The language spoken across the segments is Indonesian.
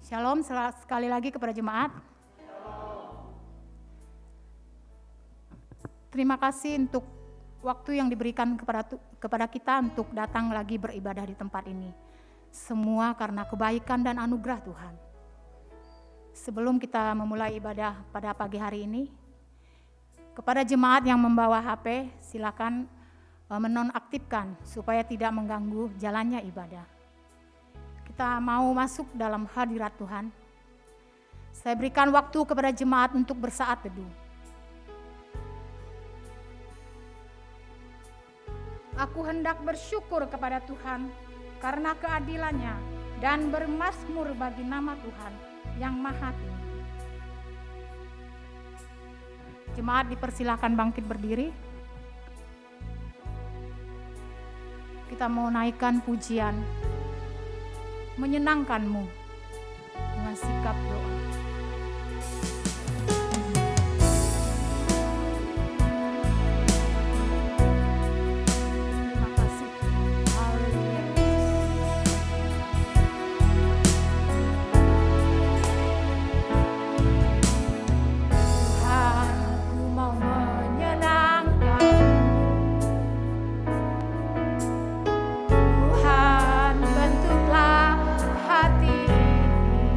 Shalom sekali lagi kepada jemaat. Terima kasih untuk waktu yang diberikan kepada kita untuk datang lagi beribadah di tempat ini. Semua karena kebaikan dan anugerah Tuhan. Sebelum kita memulai ibadah pada pagi hari ini, kepada jemaat yang membawa HP, silakan menonaktifkan supaya tidak mengganggu jalannya ibadah. Kita mau masuk dalam hadirat Tuhan. Saya berikan waktu kepada jemaat untuk bersaat teduh. Aku hendak bersyukur kepada Tuhan karena keadilannya dan bermazmur bagi nama Tuhan yang maha tinggi. Jemaat dipersilakan bangkit berdiri. Kita mau naikkan pujian menyenangkanmu dengan sikap doa. Terima kasih. Haleluya. Tuhan, ku mau menyenangkan. Tuhan, bentuklah hati ini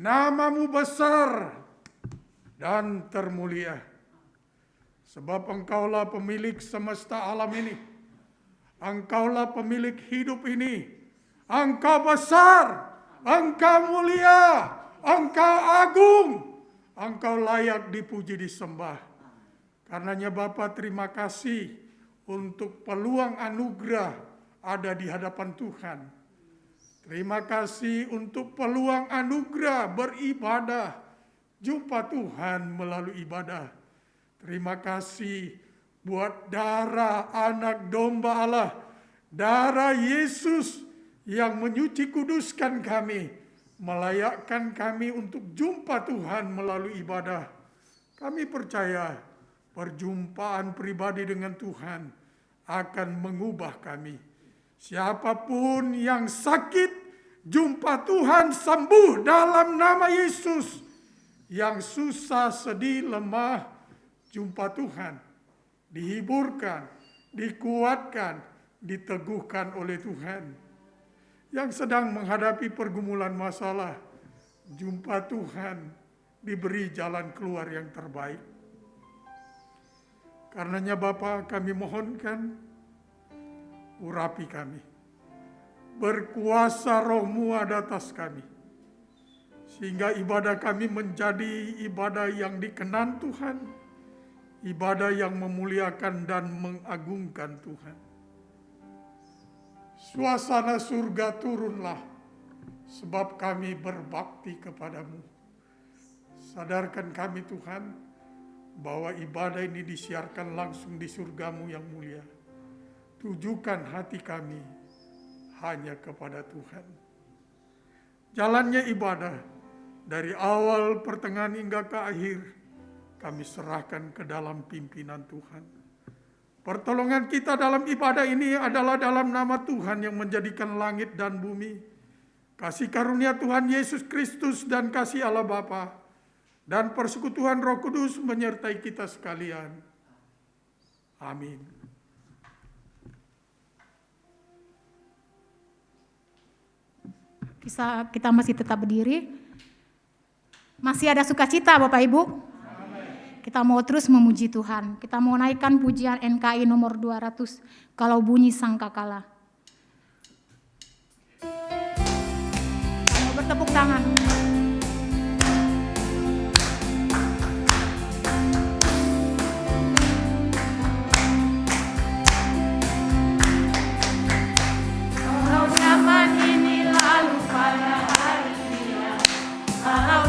Nama-Mu besar dan termulia. Sebab Engkaulah pemilik semesta alam ini. Engkaulah pemilik hidup ini. Engkau besar, Engkau mulia, Engkau agung, Engkau layak dipuji disembah. Karenanya Bapa, terima kasih untuk peluang anugerah ada di hadapan Tuhan. Terima kasih untuk peluang anugerah beribadah, jumpa Tuhan melalui ibadah. Terima kasih buat darah anak domba Allah, darah Yesus yang menyuci kuduskan kami, melayakkan kami untuk jumpa Tuhan melalui ibadah. Kami percaya perjumpaan pribadi dengan Tuhan akan mengubah kami. Siapapun yang sakit, jumpa Tuhan sembuh dalam nama Yesus. Yang susah, sedih, lemah, jumpa Tuhan. Dihiburkan, dikuatkan, diteguhkan oleh Tuhan. Yang sedang menghadapi pergumulan masalah, jumpa Tuhan, diberi jalan keluar yang terbaik. Karenanya Bapa, kami mohonkan, urapi kami. Berkuasa Roh-Mu ada atas kami. Sehingga ibadah kami menjadi ibadah yang dikenan Tuhan. Ibadah yang memuliakan dan mengagungkan Tuhan. Suasana surga turunlah, sebab kami berbakti kepadamu. Sadarkan kami Tuhan, bahwa ibadah ini disiarkan langsung di surga-Mu yang mulia. Tujukan hati kami hanya kepada Tuhan. Jalannya ibadah dari awal, pertengahan hingga ke akhir, kami serahkan ke dalam pimpinan Tuhan. Pertolongan kita dalam ibadah ini adalah dalam nama Tuhan yang menjadikan langit dan bumi. Kasih karunia Tuhan Yesus Kristus dan kasih Allah Bapa dan persekutuan Roh Kudus menyertai kita sekalian. Amin. Kita masih tetap berdiri. Masih ada sukacita Bapak Ibu. Kita mau terus memuji Tuhan. Kita mau naikkan pujian NKI nomor 200. Kalau bunyi sangkakala. Kita mau bertepuk tangan. Kalau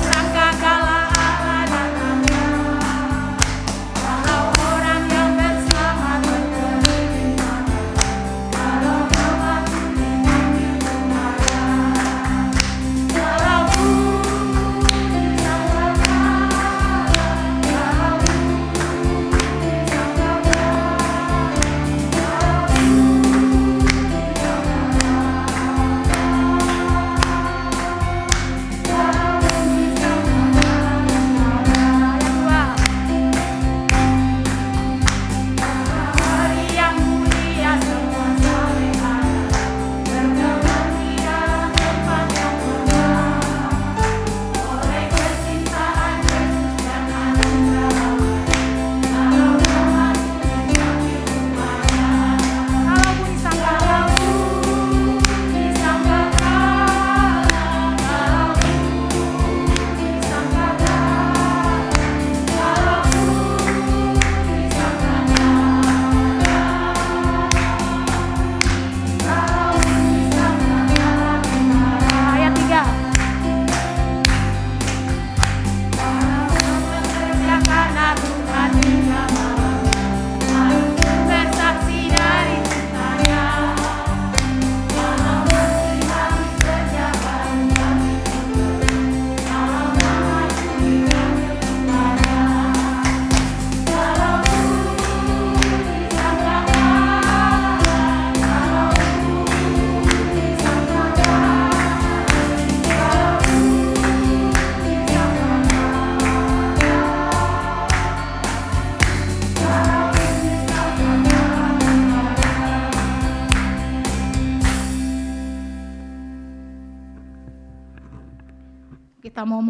Kita mau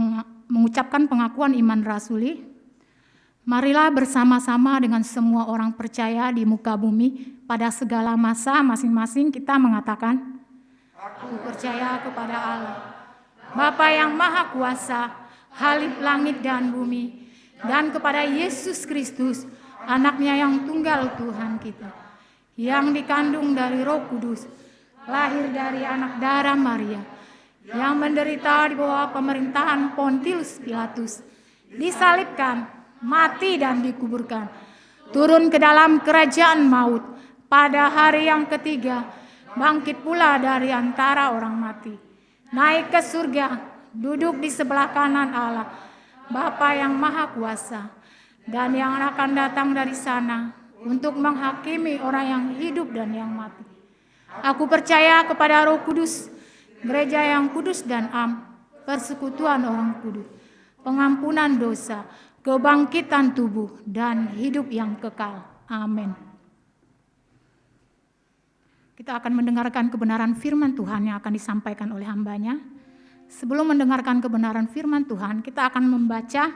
mengucapkan pengakuan iman rasuli. Marilah bersama-sama dengan semua orang percaya di muka bumi pada segala masa masing-masing kita mengatakan, Aku percaya kepada Allah, Bapa yang Maha Kuasa, Khalif langit dan bumi, dan kepada Yesus Kristus, Anaknya yang tunggal Tuhan kita, yang dikandung dari Roh Kudus, lahir dari anak darah Maria, yang menderita di bawah pemerintahan Pontius Pilatus, disalibkan, mati dan dikuburkan, turun ke dalam kerajaan maut, pada hari yang ketiga, bangkit pula dari antara orang mati, naik ke surga, duduk di sebelah kanan Allah, Bapa yang Maha Kuasa, dan yang akan datang dari sana untuk menghakimi orang yang hidup dan yang mati. Aku percaya kepada Roh Kudus, gereja yang kudus dan am, persekutuan orang kudus, pengampunan dosa, kebangkitan tubuh, dan hidup yang kekal. Amin. Kita akan mendengarkan kebenaran firman Tuhan yang akan disampaikan oleh hambanya. Sebelum mendengarkan kebenaran firman Tuhan, kita akan membaca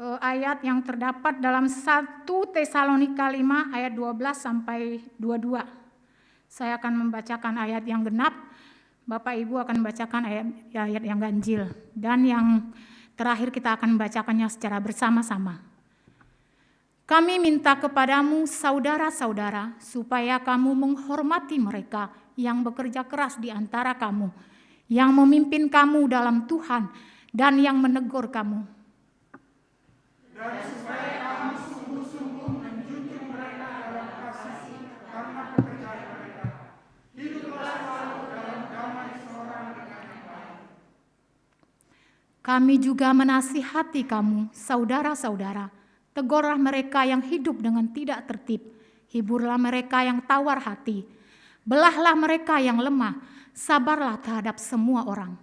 ayat yang terdapat dalam 1 Tesalonika 5 ayat 12 sampai 22. Saya akan membacakan ayat yang genap, Bapak Ibu akan membacakan ayat yang ganjil, dan yang terakhir kita akan membacakannya secara bersama-sama. Kami minta kepadamu saudara-saudara supaya kamu menghormati mereka yang bekerja keras di antara kamu, yang memimpin kamu dalam Tuhan dan yang menegur kamu. Dan supaya kamu sungguh-sungguh menjunjung mereka dalam kasih karena pekerjaan mereka. Hiduplah selalu dalam damai seorang dengan yang lain. Kami juga menasihati kamu, saudara-saudara, tegurlah mereka yang hidup dengan tidak tertib, hiburlah mereka yang tawar hati, belahlah mereka yang lemah, sabarlah terhadap semua orang.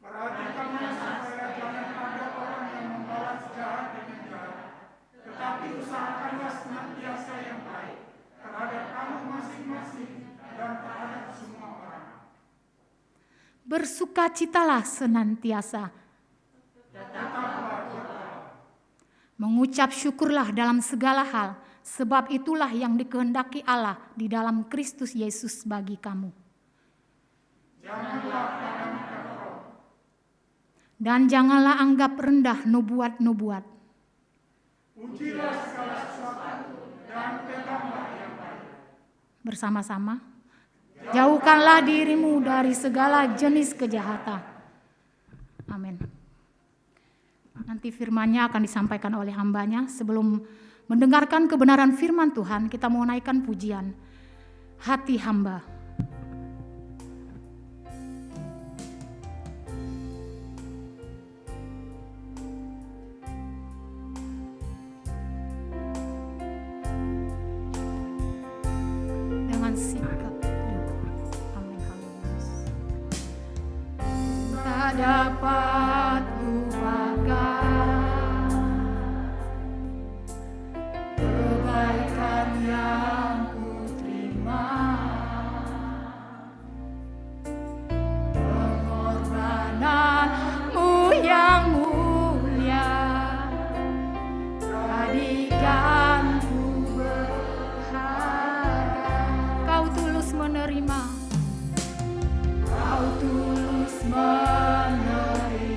Perhatikanlah supaya jangan ada orang yang membalas jahat dengan jahat, tetapi usahakanlah senantiasa yang baik terhadap kamu masing-masing dan terhadap semua orang. Bersukacitalah senantiasa. Mengucap syukurlah dalam segala hal, sebab itulah yang dikehendaki Allah di dalam Kristus Yesus bagi kamu. Dan janganlah anggap rendah nubuat-nubuat. Pujilah segala sesuatu dan peganglah yang baik. Bersama-sama. Jauhkanlah dirimu dari segala jenis kejahatan. Amin. Nanti firman-Nya akan disampaikan oleh hambanya. Sebelum mendengarkan kebenaran firman Tuhan, kita mau naikkan pujian hati hamba. Dengan sikap. Amin. Haleluya. Tak dapat lupakan kebaikan yang ku terima, pengorbananmu yang mulia, hadiahku berharga. Kau tulus menerima, kau tulus menerima.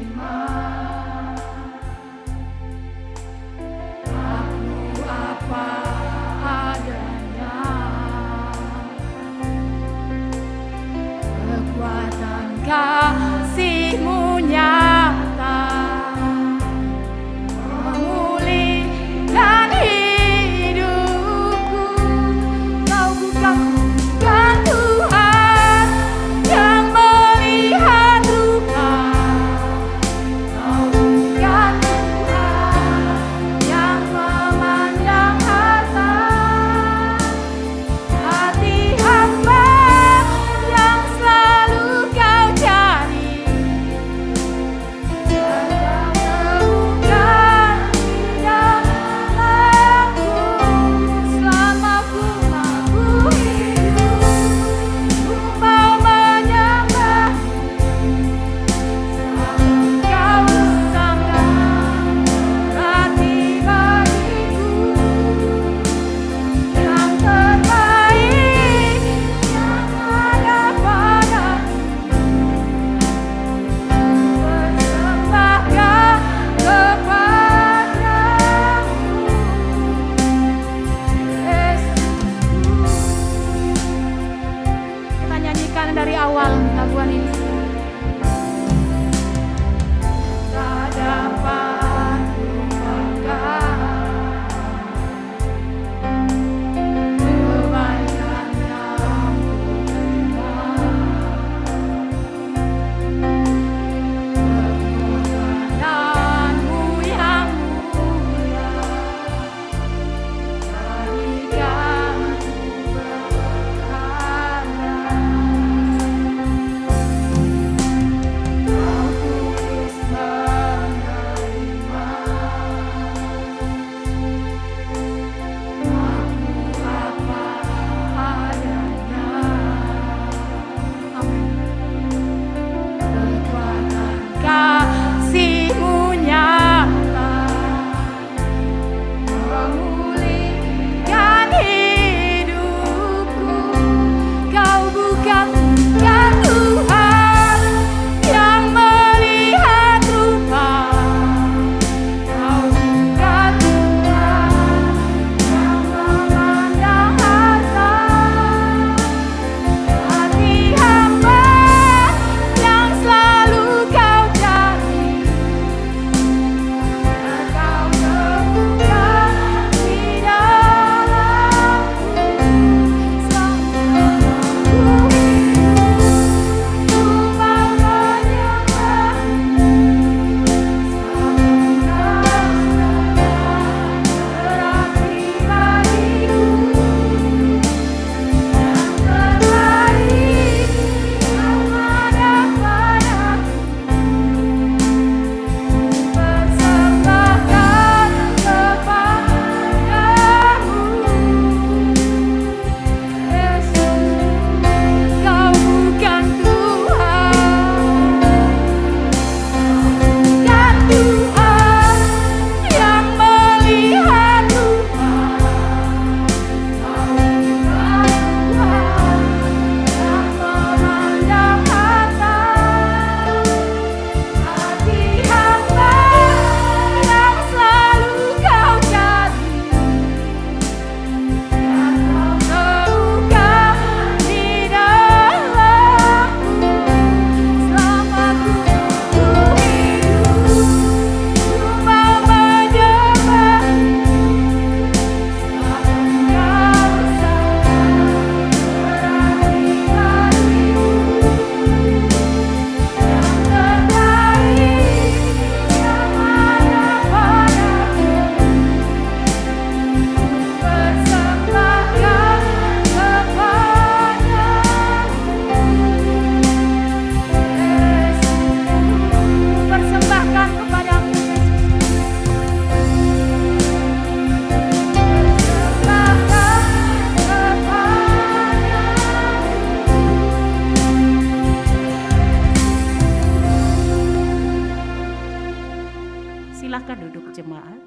Silakan duduk jemaat.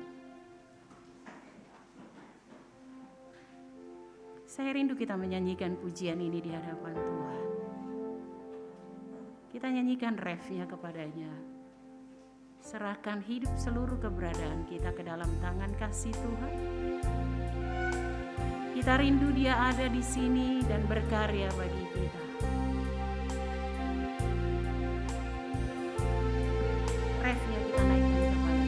Saya rindu kita menyanyikan pujian ini di hadapan Tuhan. Kita nyanyikan refnya kepadanya. Serahkan hidup seluruh keberadaan kita ke dalam tangan kasih Tuhan. Kita rindu Dia ada di sini dan berkarya bagi kita. Refnya kita naikkan kepada Tuhan.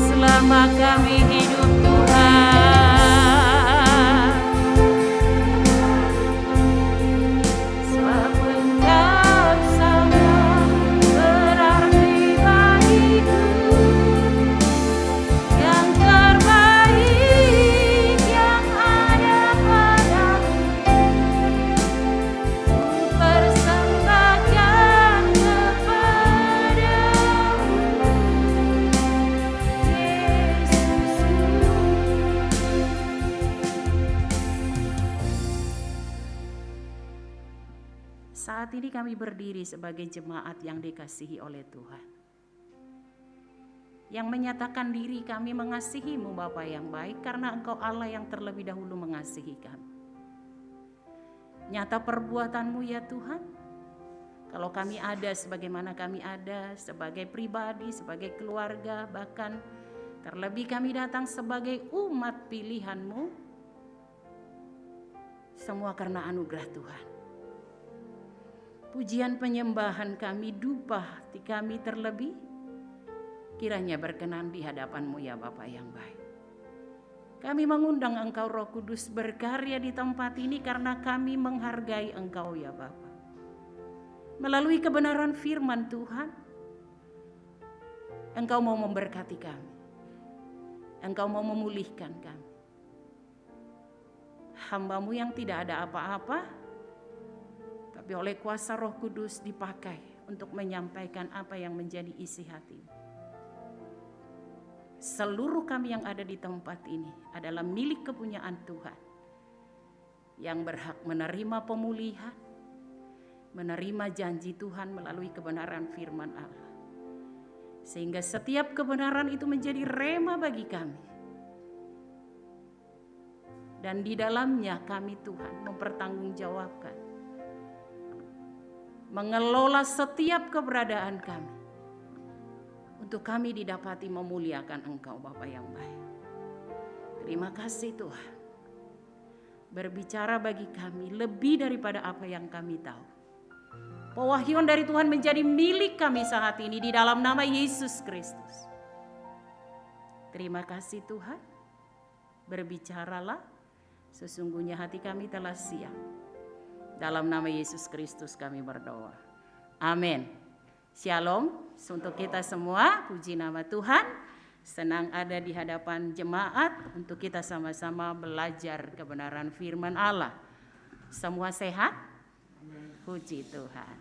Selama kami hidup Tuhan, sebab Engkau sangat berarti bagiku. Yang terbaik yang ada padaku, ku persembahkan kepadamu, Saat ini kami berdiri sebagai jemaat yang dikasihi oleh Tuhan, yang menyatakan diri kami mengasihi-Mu Bapa yang baik, karena Engkau Allah yang terlebih dahulu mengasihi kami. Nyata perbuatan-Mu ya Tuhan, kalau kami ada sebagaimana kami ada, sebagai pribadi, sebagai keluarga, bahkan terlebih kami datang sebagai umat pilihan-Mu, semua karena anugerah Tuhan. Pujian penyembahan kami, dupa hati kami terlebih, kiranya berkenan di hadapan-Mu ya Bapa yang baik. Kami mengundang Engkau Roh Kudus berkarya di tempat ini karena kami menghargai Engkau ya Bapa. Melalui kebenaran firman Tuhan, Engkau mau memberkati kami. Engkau mau memulihkan kami. Hamba-Mu yang tidak ada apa-apa, tapi oleh kuasa Roh Kudus dipakai untuk menyampaikan apa yang menjadi isi hati. Seluruh kami yang ada di tempat ini adalah milik kepunyaan Tuhan, yang berhak menerima pemulihan, menerima janji Tuhan melalui kebenaran firman Allah. Sehingga setiap kebenaran itu menjadi rema bagi kami. Dan di dalamnya kami Tuhan mempertanggungjawabkan, mengelola setiap keberadaan kami, untuk kami didapati memuliakan Engkau Bapa yang baik. Terima kasih Tuhan, berbicara bagi kami lebih daripada apa yang kami tahu. Pewahyuan dari Tuhan menjadi milik kami saat ini di dalam nama Yesus Kristus. Terima kasih Tuhan, berbicaralah, sesungguhnya hati kami telah siap. Dalam nama Yesus Kristus kami berdoa. Amin. Shalom untuk kita semua, puji nama Tuhan. Senang ada di hadapan jemaat untuk kita sama-sama belajar kebenaran firman Allah. Semua sehat? Puji Tuhan.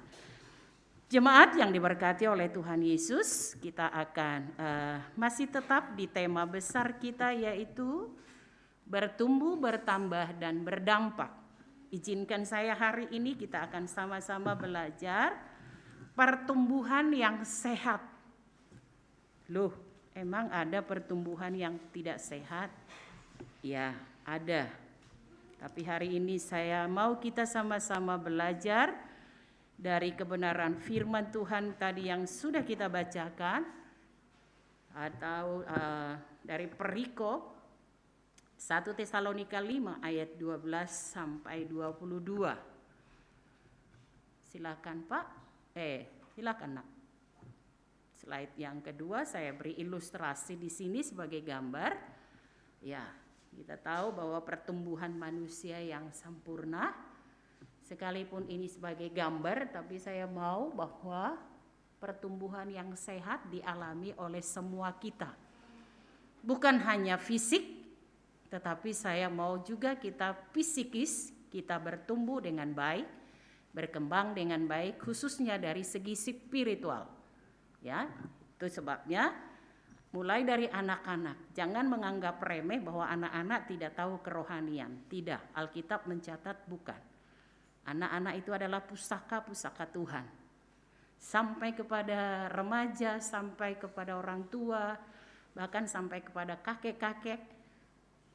Jemaat yang diberkati oleh Tuhan Yesus, kita akan masih tetap di tema besar kita, yaitu bertumbuh, bertambah, dan berdampak. Izinkan saya hari ini kita akan sama-sama belajar pertumbuhan yang sehat. Loh, emang ada pertumbuhan yang tidak sehat? Ya, ada. Tapi hari ini saya mau kita sama-sama belajar dari kebenaran firman Tuhan tadi yang sudah kita bacakan, atau dari perikop 1 Tesalonika 5 ayat 12 sampai 22. Silakan Pak. Silakan Nak. Slide yang kedua saya beri ilustrasi di sini sebagai gambar. Ya, kita tahu bahwa pertumbuhan manusia yang sempurna, sekalipun ini sebagai gambar, tapi saya mau bahwa pertumbuhan yang sehat dialami oleh semua kita. bukan hanya fisik, tetapi saya mau juga kita psikis, kita bertumbuh dengan baik, berkembang dengan baik, khususnya dari segi spiritual. Ya, itu sebabnya mulai dari anak-anak, jangan menganggap remeh bahwa anak-anak tidak tahu kerohanian. Tidak, Alkitab mencatat bukan. Anak-anak itu adalah pusaka-pusaka Tuhan. Sampai kepada remaja, sampai kepada orang tua, bahkan sampai kepada kakek-kakek,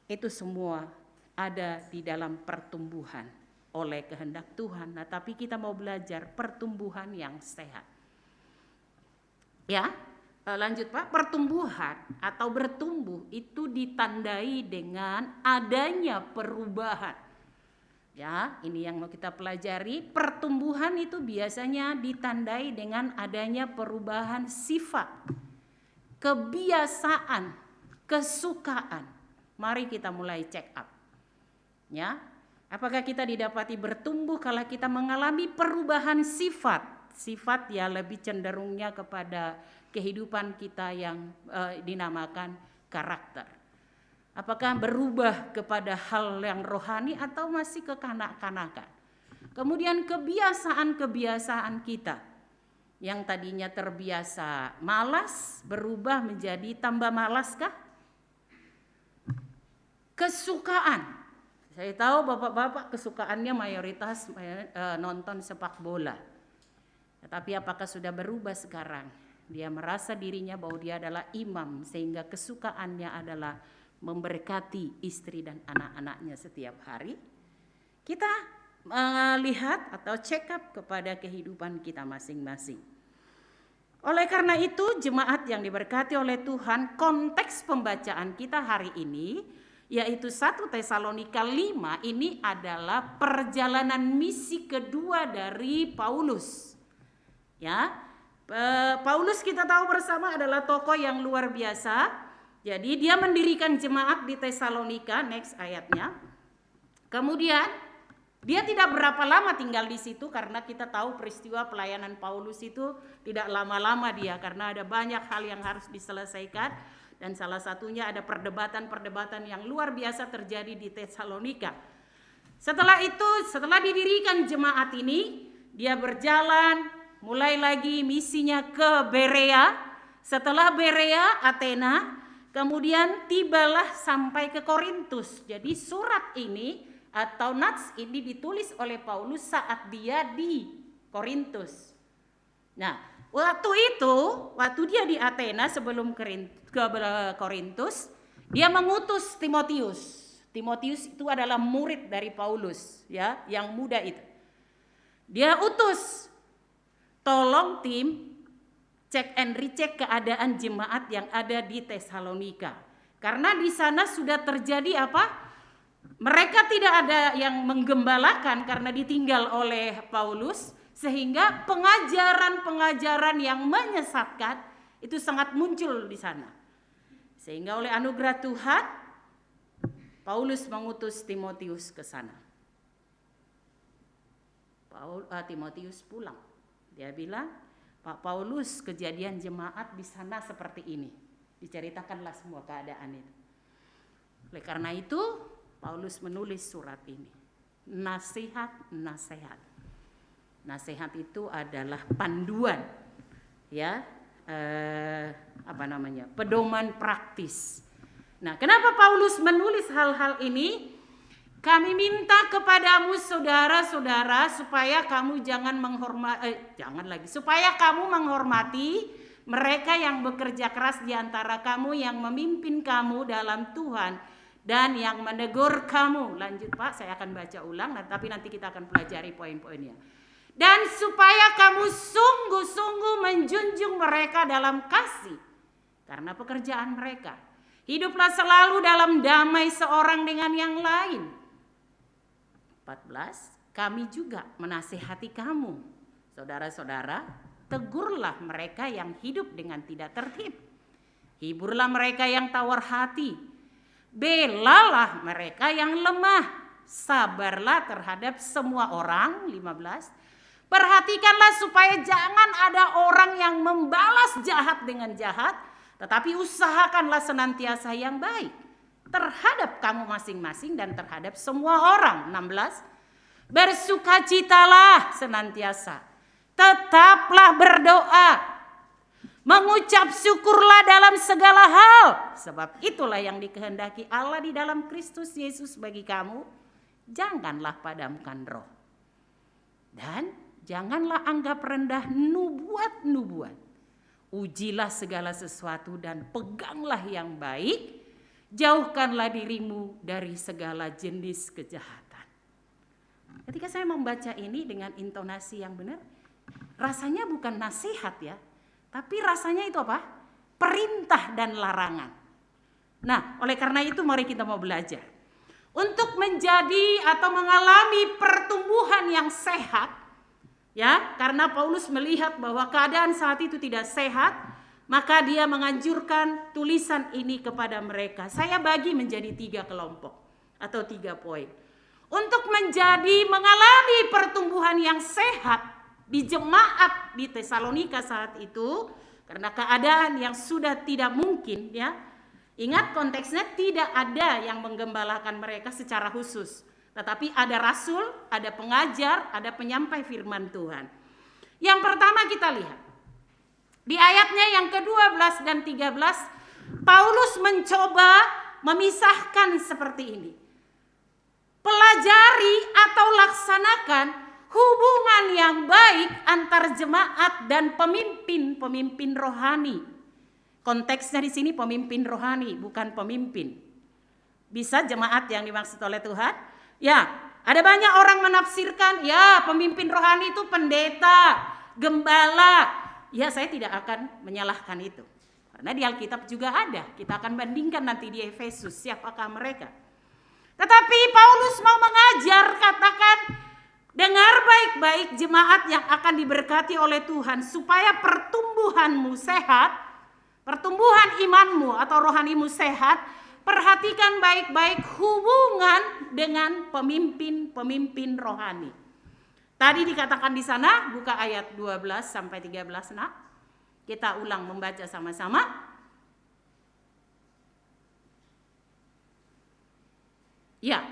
itu semua ada di dalam pertumbuhan oleh kehendak Tuhan. Nah, tapi kita mau belajar pertumbuhan yang sehat. Ya. Lanjut Pak, pertumbuhan atau bertumbuh itu ditandai dengan adanya perubahan. Ya, ini yang mau kita pelajari. Pertumbuhan itu biasanya ditandai dengan adanya perubahan sifat, kebiasaan, kesukaan. Mari kita mulai check up. Ya, apakah kita didapati bertumbuh kalau kita mengalami perubahan sifat? Sifat ya lebih cenderungnya kepada kehidupan kita yang dinamakan karakter. Apakah berubah kepada hal yang rohani atau masih kekanak-kanakan? Kemudian kebiasaan-kebiasaan kita yang tadinya terbiasa malas berubah menjadi tambah malaskah? Kesukaan. Saya tahu bapak-bapak kesukaannya mayoritas nonton sepak bola. Tetapi apakah sudah berubah sekarang? Dia merasa dirinya bahwa dia adalah imam, sehingga kesukaannya adalah memberkati istri dan anak-anaknya setiap hari. Kita melihat atau check up kepada kehidupan kita masing-masing. Oleh karena itu, jemaat yang diberkati oleh Tuhan, konteks pembacaan kita hari ini yaitu 1 Tesalonika 5 ini adalah perjalanan misi kedua dari Paulus. Ya. Paulus kita tahu bersama adalah tokoh yang luar biasa. Jadi dia mendirikan jemaat di Tesalonika, next ayatnya. Kemudian dia tidak berapa lama tinggal di situ karena kita tahu peristiwa pelayanan Paulus itu tidak lama-lama dia karena ada banyak hal yang harus diselesaikan dan salah satunya ada perdebatan-perdebatan yang luar biasa terjadi di Tesalonika. Setelah itu, setelah didirikan jemaat ini, dia berjalan mulai lagi misinya ke Berea, setelah Berea, Athena, kemudian tibalah sampai ke Korintus. Jadi surat ini atau nats ini ditulis oleh Paulus saat dia di Korintus. Nah, waktu dia di Athena sebelum ke Korintus, dia mengutus Timotius. Timotius itu adalah murid dari Paulus, ya, yang muda itu. Dia utus, tolong tim cek and recheck keadaan jemaat yang ada di Tesalonika. Karena di sana sudah terjadi apa? Mereka tidak ada yang menggembalakan karena ditinggal oleh Paulus, sehingga pengajaran-pengajaran yang menyesatkan itu sangat muncul di sana. Sehingga oleh anugerah Tuhan, Paulus mengutus Timotius ke sana. Timotius pulang. Dia bilang, Pak Paulus, kejadian jemaat di sana seperti ini. Diceritakanlah semua keadaan itu. Oleh karena itu, Paulus menulis surat ini. Nasihat. Nasihat itu adalah panduan, ya, pedoman praktis. Nah, kenapa Paulus menulis hal-hal ini? Kami minta kepadamu saudara-saudara supaya kamu supaya kamu menghormati mereka yang bekerja keras di antara kamu, yang memimpin kamu dalam Tuhan dan yang menegur kamu. Lanjut Pak, saya akan baca ulang, tapi nanti kita akan pelajari poin-poinnya. Dan supaya kamu sungguh-sungguh menjunjung mereka dalam kasih karena pekerjaan mereka. Hiduplah selalu dalam damai seorang dengan yang lain. 14, kami juga menasihati kamu, saudara-saudara, tegurlah mereka yang hidup dengan tidak tertib. Hiburlah mereka yang tawar hati. Belalah mereka yang lemah. Sabarlah terhadap semua orang. 15, perhatikanlah supaya jangan ada orang yang membalas jahat dengan jahat, Tetapi usahakanlah senantiasa yang baik terhadap kamu masing-masing dan terhadap semua orang. 16. Bersukacitalah senantiasa, tetaplah berdoa, mengucap syukurlah dalam segala hal, sebab itulah yang dikehendaki Allah di dalam Kristus Yesus bagi kamu. Janganlah padamkan roh, dan janganlah anggap rendah nubuat-nubuat. Ujilah segala sesuatu dan peganglah yang baik, jauhkanlah dirimu dari segala jenis kejahatan. Ketika saya membaca ini dengan intonasi yang benar, rasanya bukan nasihat ya, tapi rasanya itu apa? Perintah dan larangan. Nah, oleh karena itu mari kita mau belajar. Untuk menjadi atau mengalami pertumbuhan yang sehat, ya, karena Paulus melihat bahwa keadaan saat itu tidak sehat, maka dia menganjurkan tulisan ini kepada mereka. Saya bagi menjadi 3 kelompok atau 3 poin. Untuk mengalami pertumbuhan yang sehat di jemaat di Tesalonika saat itu, karena keadaan yang sudah tidak mungkin, ya. Ingat konteksnya, tidak ada yang menggembalakan mereka secara khusus. Tetapi ada rasul, ada pengajar, ada penyampai firman Tuhan. Yang pertama kita lihat. Di ayatnya yang ke-12 dan 13, Paulus mencoba memisahkan seperti ini. Pelajari atau laksanakan hubungan yang baik antar jemaat dan pemimpin rohani. Konteksnya di sini pemimpin rohani, bukan pemimpin. Bisa jemaat yang dimaksud oleh Tuhan? Ya, ada banyak orang menafsirkan, ya pemimpin rohani itu pendeta, gembala. Ya, saya tidak akan menyalahkan itu. Karena di Alkitab juga ada. Kita akan bandingkan nanti di Efesus, siapakah mereka. Tetapi Paulus mau mengajar, katakan, dengar baik-baik jemaat yang akan diberkati oleh Tuhan, supaya pertumbuhanmu sehat, pertumbuhan imanmu atau rohanimu sehat. Perhatikan baik-baik hubungan dengan pemimpin rohani. Tadi dikatakan di sana, buka ayat 12 sampai 13, nak. Kita ulang membaca sama-sama. Ya.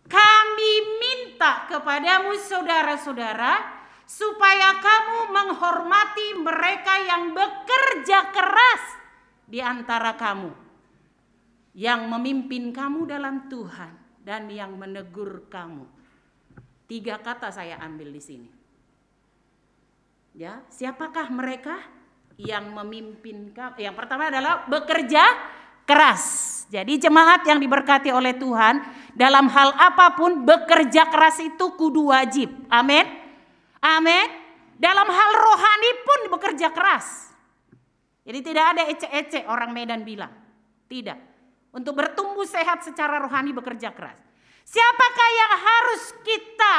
Kami minta kepadamu saudara-saudara, supaya kamu menghormati mereka yang bekerja keras di antara kamu, yang memimpin kamu dalam Tuhan dan yang menegur kamu. 3 kata saya ambil di sini. Ya, siapakah mereka yang memimpin kamu? Yang pertama adalah bekerja keras. Jadi jemaat yang diberkati oleh Tuhan dalam hal apapun bekerja keras itu kudu wajib. Amin. Amin. Dalam hal rohani pun bekerja keras. Jadi tidak ada ecek-ecek orang Medan bilang. Tidak. Untuk bertumbuh sehat secara rohani bekerja keras. Siapakah yang harus kita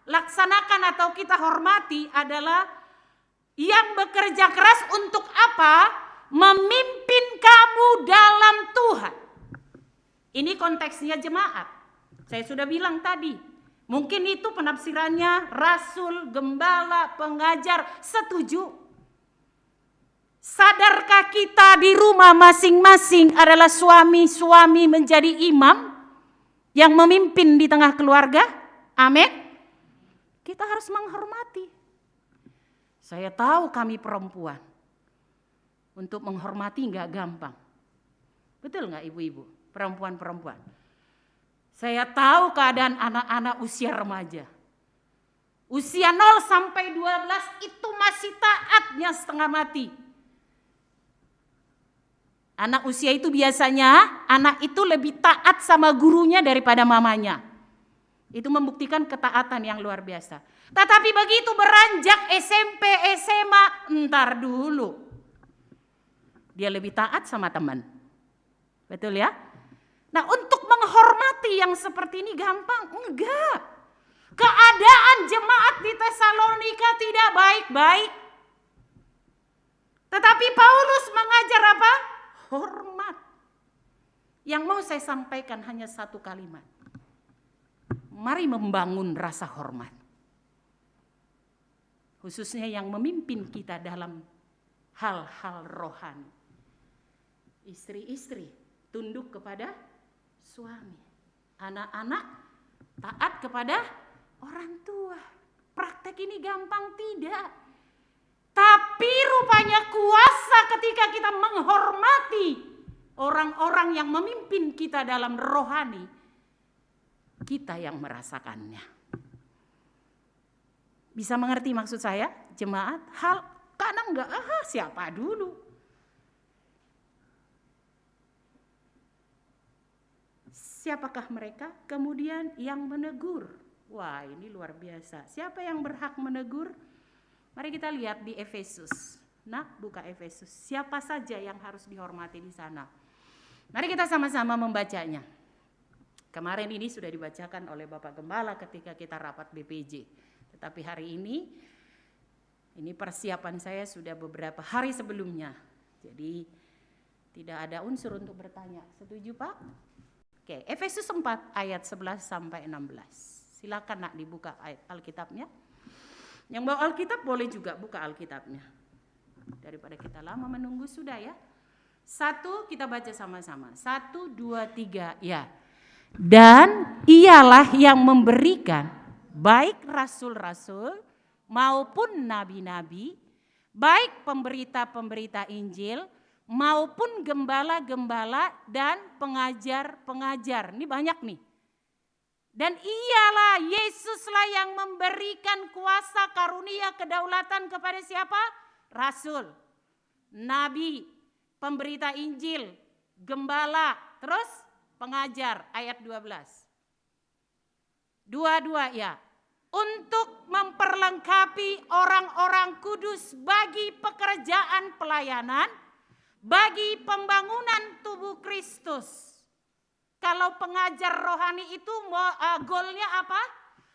laksanakan atau kita hormati adalah yang bekerja keras untuk apa? Memimpin kamu dalam Tuhan. Ini konteksnya jemaat. Saya sudah bilang tadi. Mungkin itu penafsirannya rasul, gembala, pengajar, setuju. Sadarkah kita di rumah masing-masing adalah suami-suami menjadi imam yang memimpin di tengah keluarga? Amin. Kita harus menghormati. Saya tahu kami perempuan. Untuk menghormati enggak gampang. Betul enggak ibu-ibu? Perempuan-perempuan. Saya tahu keadaan anak-anak usia remaja. Usia 0 sampai 12 itu masih taatnya setengah mati. Anak usia itu biasanya, anak itu lebih taat sama gurunya daripada mamanya. Itu membuktikan ketaatan yang luar biasa. Tetapi begitu beranjak SMP, SMA, entar dulu. Dia lebih taat sama teman. Betul ya? Nah, untuk menghormati yang seperti ini gampang? Enggak. Keadaan jemaat di Tesalonika tidak baik-baik. Tetapi Paulus mengajar apa? Hormat. Yang mau saya sampaikan hanya satu kalimat. Mari membangun rasa hormat. Khususnya yang memimpin kita dalam hal-hal rohani. Istri-istri tunduk kepada suami. Anak-anak taat kepada orang tua. Praktek ini gampang tidak. Tapi rupanya kuasa ketika kita menghormati orang-orang yang memimpin kita dalam rohani. Kita yang merasakannya. Bisa mengerti maksud saya, jemaat? Kadang enggak, siapa dulu? Siapakah mereka? Kemudian yang menegur. Wah, ini luar biasa. Siapa yang berhak menegur? Mari kita lihat di Efesus. Nah, buka Efesus. Siapa saja yang harus dihormati di sana? Mari kita sama-sama membacanya. Kemarin ini sudah dibacakan oleh Bapak Gembala ketika kita rapat BPJ. Tetapi hari ini persiapan saya sudah beberapa hari sebelumnya. Jadi tidak ada unsur untuk bertanya. Setuju, Pak? Oke, Efesus 4 ayat 11 sampai 16. Silakan nak dibuka ayat Alkitabnya. Yang bawa Alkitab boleh juga buka Alkitabnya. Daripada kita lama menunggu sudah ya. 1 kita baca sama-sama. 1, 2, 3 ya. Dan ialah yang memberikan baik rasul-rasul maupun nabi-nabi, baik pemberita-pemberita Injil maupun gembala-gembala dan pengajar-pengajar. Ini banyak nih. Dan ialah Yesuslah yang memberikan kuasa karunia kedaulatan kepada siapa? Rasul, nabi, pemberita Injil, gembala, terus pengajar. Ayat 12. Dua-dua ya. Untuk memperlengkapi orang-orang kudus bagi pekerjaan pelayanan, bagi pembangunan tubuh Kristus. Kalau pengajar rohani itu goalnya apa?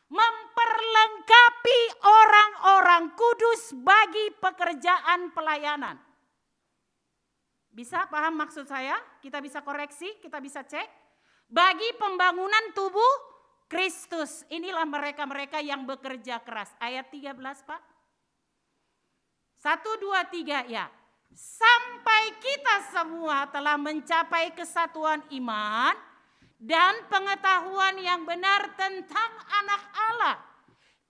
Memperlengkapi orang-orang kudus bagi pekerjaan pelayanan. Bisa paham maksud saya? Kita bisa koreksi, kita bisa cek. Bagi pembangunan tubuh Kristus. Inilah mereka-mereka yang bekerja keras. Ayat 13 Pak. 1, 2, 3 ya. Sampai kita semua telah mencapai kesatuan iman dan pengetahuan yang benar tentang anak Allah,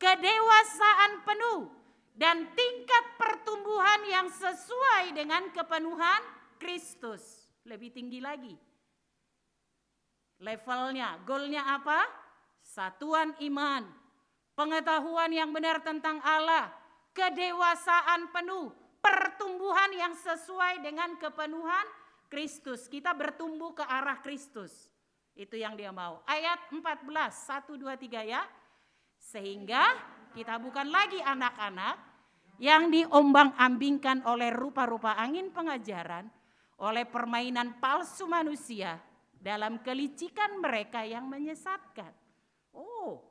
kedewasaan penuh dan tingkat pertumbuhan yang sesuai dengan kepenuhan Kristus. Lebih tinggi lagi levelnya, goalnya apa? Satuan iman, pengetahuan yang benar tentang Allah, kedewasaan penuh, pertumbuhan yang sesuai dengan kepenuhan Kristus. Kita bertumbuh ke arah Kristus. Itu yang dia mau. Ayat 14, 1, 2, 3 ya. Sehingga kita bukan lagi anak-anak yang diombang-ambingkan oleh rupa-rupa angin pengajaran, oleh permainan palsu manusia dalam kelicikan mereka yang menyesatkan. Oh,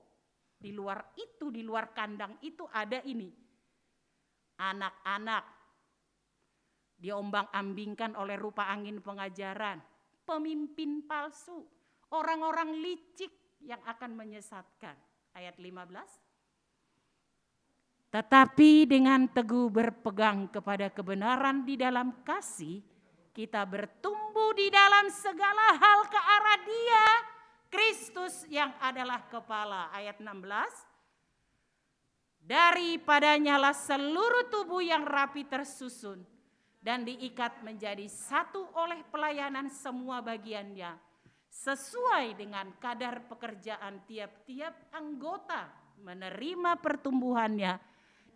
di luar itu, di luar kandang itu ada ini. Anak-anak diombang-ambingkan oleh rupa angin pengajaran, pemimpin palsu, orang-orang licik yang akan menyesatkan. Ayat 15. Tetapi dengan teguh berpegang kepada kebenaran di dalam kasih, kita bertumbuh di dalam segala hal ke arah Dia, Kristus yang adalah kepala. Ayat 16. Daripadanya lah seluruh tubuh yang rapi tersusun dan diikat menjadi satu oleh pelayanan semua bagiannya, sesuai dengan kadar pekerjaan tiap-tiap anggota, menerima pertumbuhannya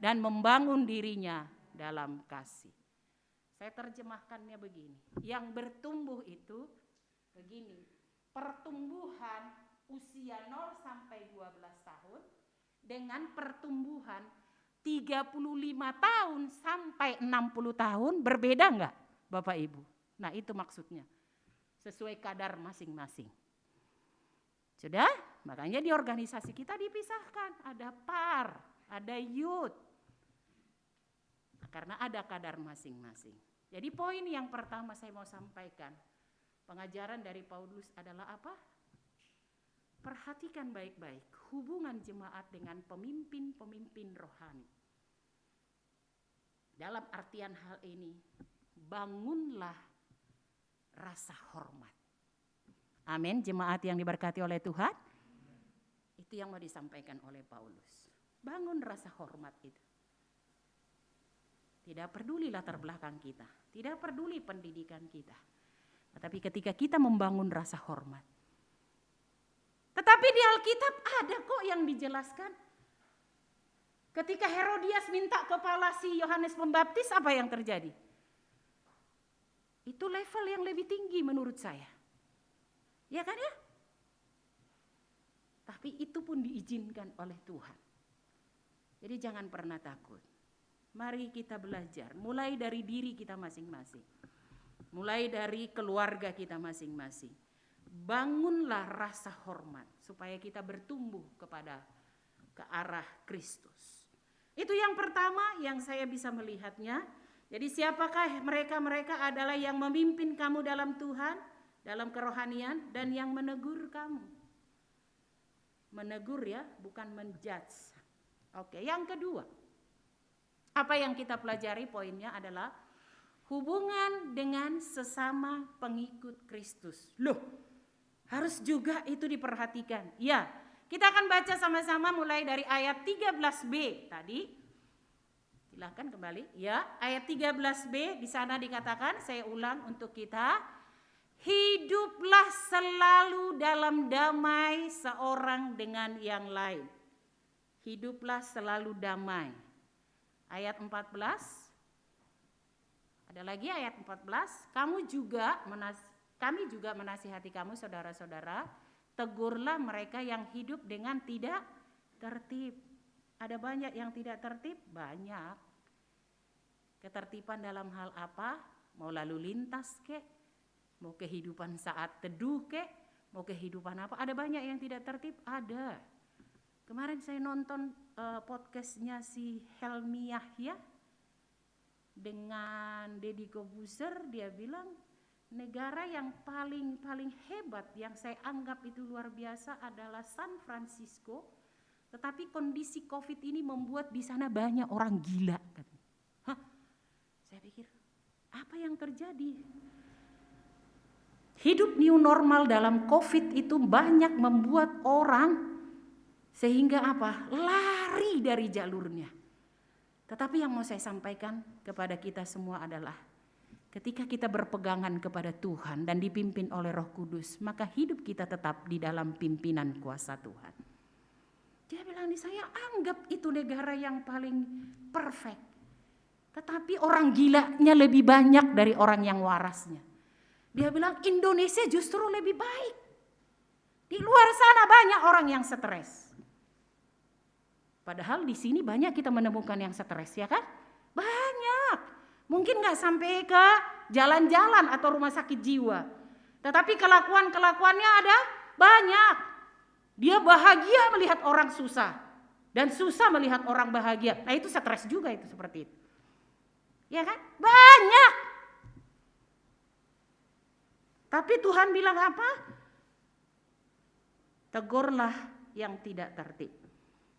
dan membangun dirinya dalam kasih. Saya terjemahkannya begini, yang bertumbuh itu begini, pertumbuhan usia 0 sampai 12 tahun dengan pertumbuhan 35 tahun sampai 60 tahun berbeda enggak Bapak Ibu? Nah itu maksudnya, sesuai kadar masing-masing. Sudah? Makanya di organisasi kita dipisahkan, ada par, ada youth. Karena ada kadar masing-masing. Jadi poin yang pertama saya mau sampaikan, pengajaran dari Paulus adalah apa? Perhatikan baik-baik hubungan jemaat dengan pemimpin-pemimpin rohani. Dalam artian hal ini, bangunlah rasa hormat. Amin, jemaat yang diberkati oleh Tuhan. Itu yang mau disampaikan oleh Paulus. Bangun rasa hormat itu. Tidak peduli latar belakang kita, tidak peduli pendidikan kita. Tetapi ketika kita membangun rasa hormat. Tetapi di Alkitab ada kok yang dijelaskan. Ketika Herodias minta kepala si Yohanes Pembaptis, apa yang terjadi? Itu level yang lebih tinggi menurut saya. Ya kan ya? Tapi itu pun diizinkan oleh Tuhan. Jadi jangan pernah takut. Mari kita belajar, mulai dari diri kita masing-masing. Mulai dari keluarga kita masing-masing. Bangunlah rasa hormat supaya kita bertumbuh ke arah Kristus. Itu yang pertama yang saya bisa melihatnya. Jadi siapakah mereka adalah yang memimpin kamu dalam Tuhan, dalam kerohanian, dan yang menegur kamu. Menegur ya, bukan menjudge. Oke, yang kedua. Apa yang kita pelajari poinnya adalah hubungan dengan sesama pengikut Kristus. Loh, harus juga itu diperhatikan. Ya, kita akan baca sama-sama mulai dari ayat 13b tadi. Silakan kembali. Ya, ayat 13b di sana dikatakan, saya ulang untuk kita. Hiduplah selalu dalam damai seorang dengan yang lain. Hiduplah selalu damai. Ayat 14. Ada lagi ayat 14. Kami juga menasihati kamu saudara-saudara, tegurlah mereka yang hidup dengan tidak tertib. Ada banyak yang tidak tertib? Banyak. Ketertiban dalam hal apa? Mau lalu lintas kek? Mau kehidupan saat teduh kek? Mau kehidupan apa? Ada banyak yang tidak tertib? Ada. Kemarin saya nonton podcastnya si Helmi Yahya dengan Deddy Kobuser. Dia bilang negara yang paling hebat yang saya anggap itu luar biasa adalah San Francisco. Tetapi kondisi COVID ini membuat di sana banyak orang gila. Hah? Saya pikir apa yang terjadi? Hidup new normal dalam COVID itu banyak membuat orang sehingga apa? Lari dari jalurnya. Tetapi yang mau saya sampaikan kepada kita semua adalah ketika kita berpegangan kepada Tuhan dan dipimpin oleh Roh Kudus, maka hidup kita tetap di dalam pimpinan kuasa Tuhan. Dia bilang, saya anggap itu negara yang paling perfect. Tetapi orang gilanya lebih banyak dari orang yang warasnya. Dia bilang Indonesia justru lebih baik. Di luar sana banyak orang yang stres. Padahal di sini banyak kita menemukan yang stres, ya kan? Banyak. Mungkin gak sampai ke jalan-jalan atau rumah sakit jiwa. Tetapi kelakuan-kelakuannya ada banyak. Dia bahagia melihat orang susah. Dan susah melihat orang bahagia. Nah itu stres juga itu seperti itu. Ya kan? Banyak. Tapi Tuhan bilang apa? Tegurlah yang tidak tertib.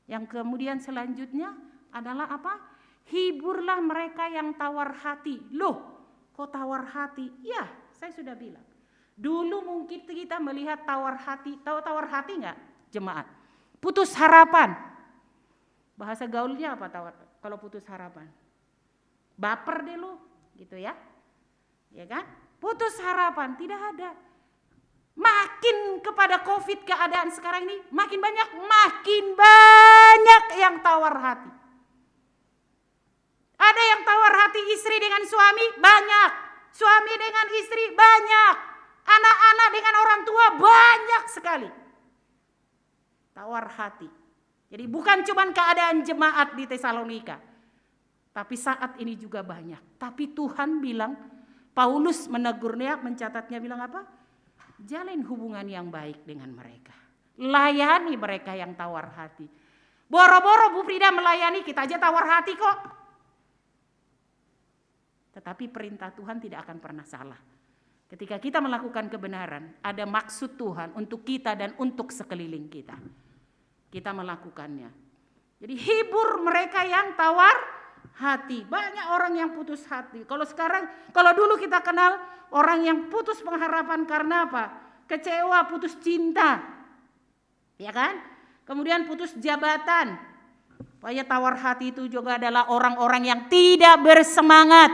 Yang kemudian selanjutnya adalah apa? Hiburlah mereka yang tawar hati. Loh, kok tawar hati? Ya, saya sudah bilang. Dulu mungkin kita melihat tawar hati. Tahu tawar hati enggak, jemaat? Putus harapan. Bahasa gaulnya apa tawar? Kalau putus harapan? Baper deh lu, gitu ya. Ya kan? Putus harapan, tidak ada. Makin kepada COVID keadaan sekarang ini makin banyak yang tawar hati. Ada yang tawar hati istri dengan suami, banyak. Suami dengan istri, banyak. Anak-anak dengan orang tua, banyak sekali. Tawar hati. Jadi bukan cuma keadaan jemaat di Tesalonika. Tapi saat ini juga banyak. Tapi Tuhan bilang, Paulus menegurnya, mencatatnya bilang apa? Jalin hubungan yang baik dengan mereka. Layani mereka yang tawar hati. Boro-boro Bu Frida melayani, kita aja tawar hati kok. Tetapi perintah Tuhan tidak akan pernah salah. Ketika kita melakukan kebenaran, ada maksud Tuhan untuk kita dan untuk sekeliling kita. Kita melakukannya. Jadi hibur mereka yang tawar hati. Banyak orang yang putus hati. Kalau dulu kita kenal orang yang putus pengharapan karena apa? Kecewa, putus cinta. Ya kan? Kemudian putus jabatan. Pokoknya tawar hati itu juga adalah orang-orang yang tidak bersemangat.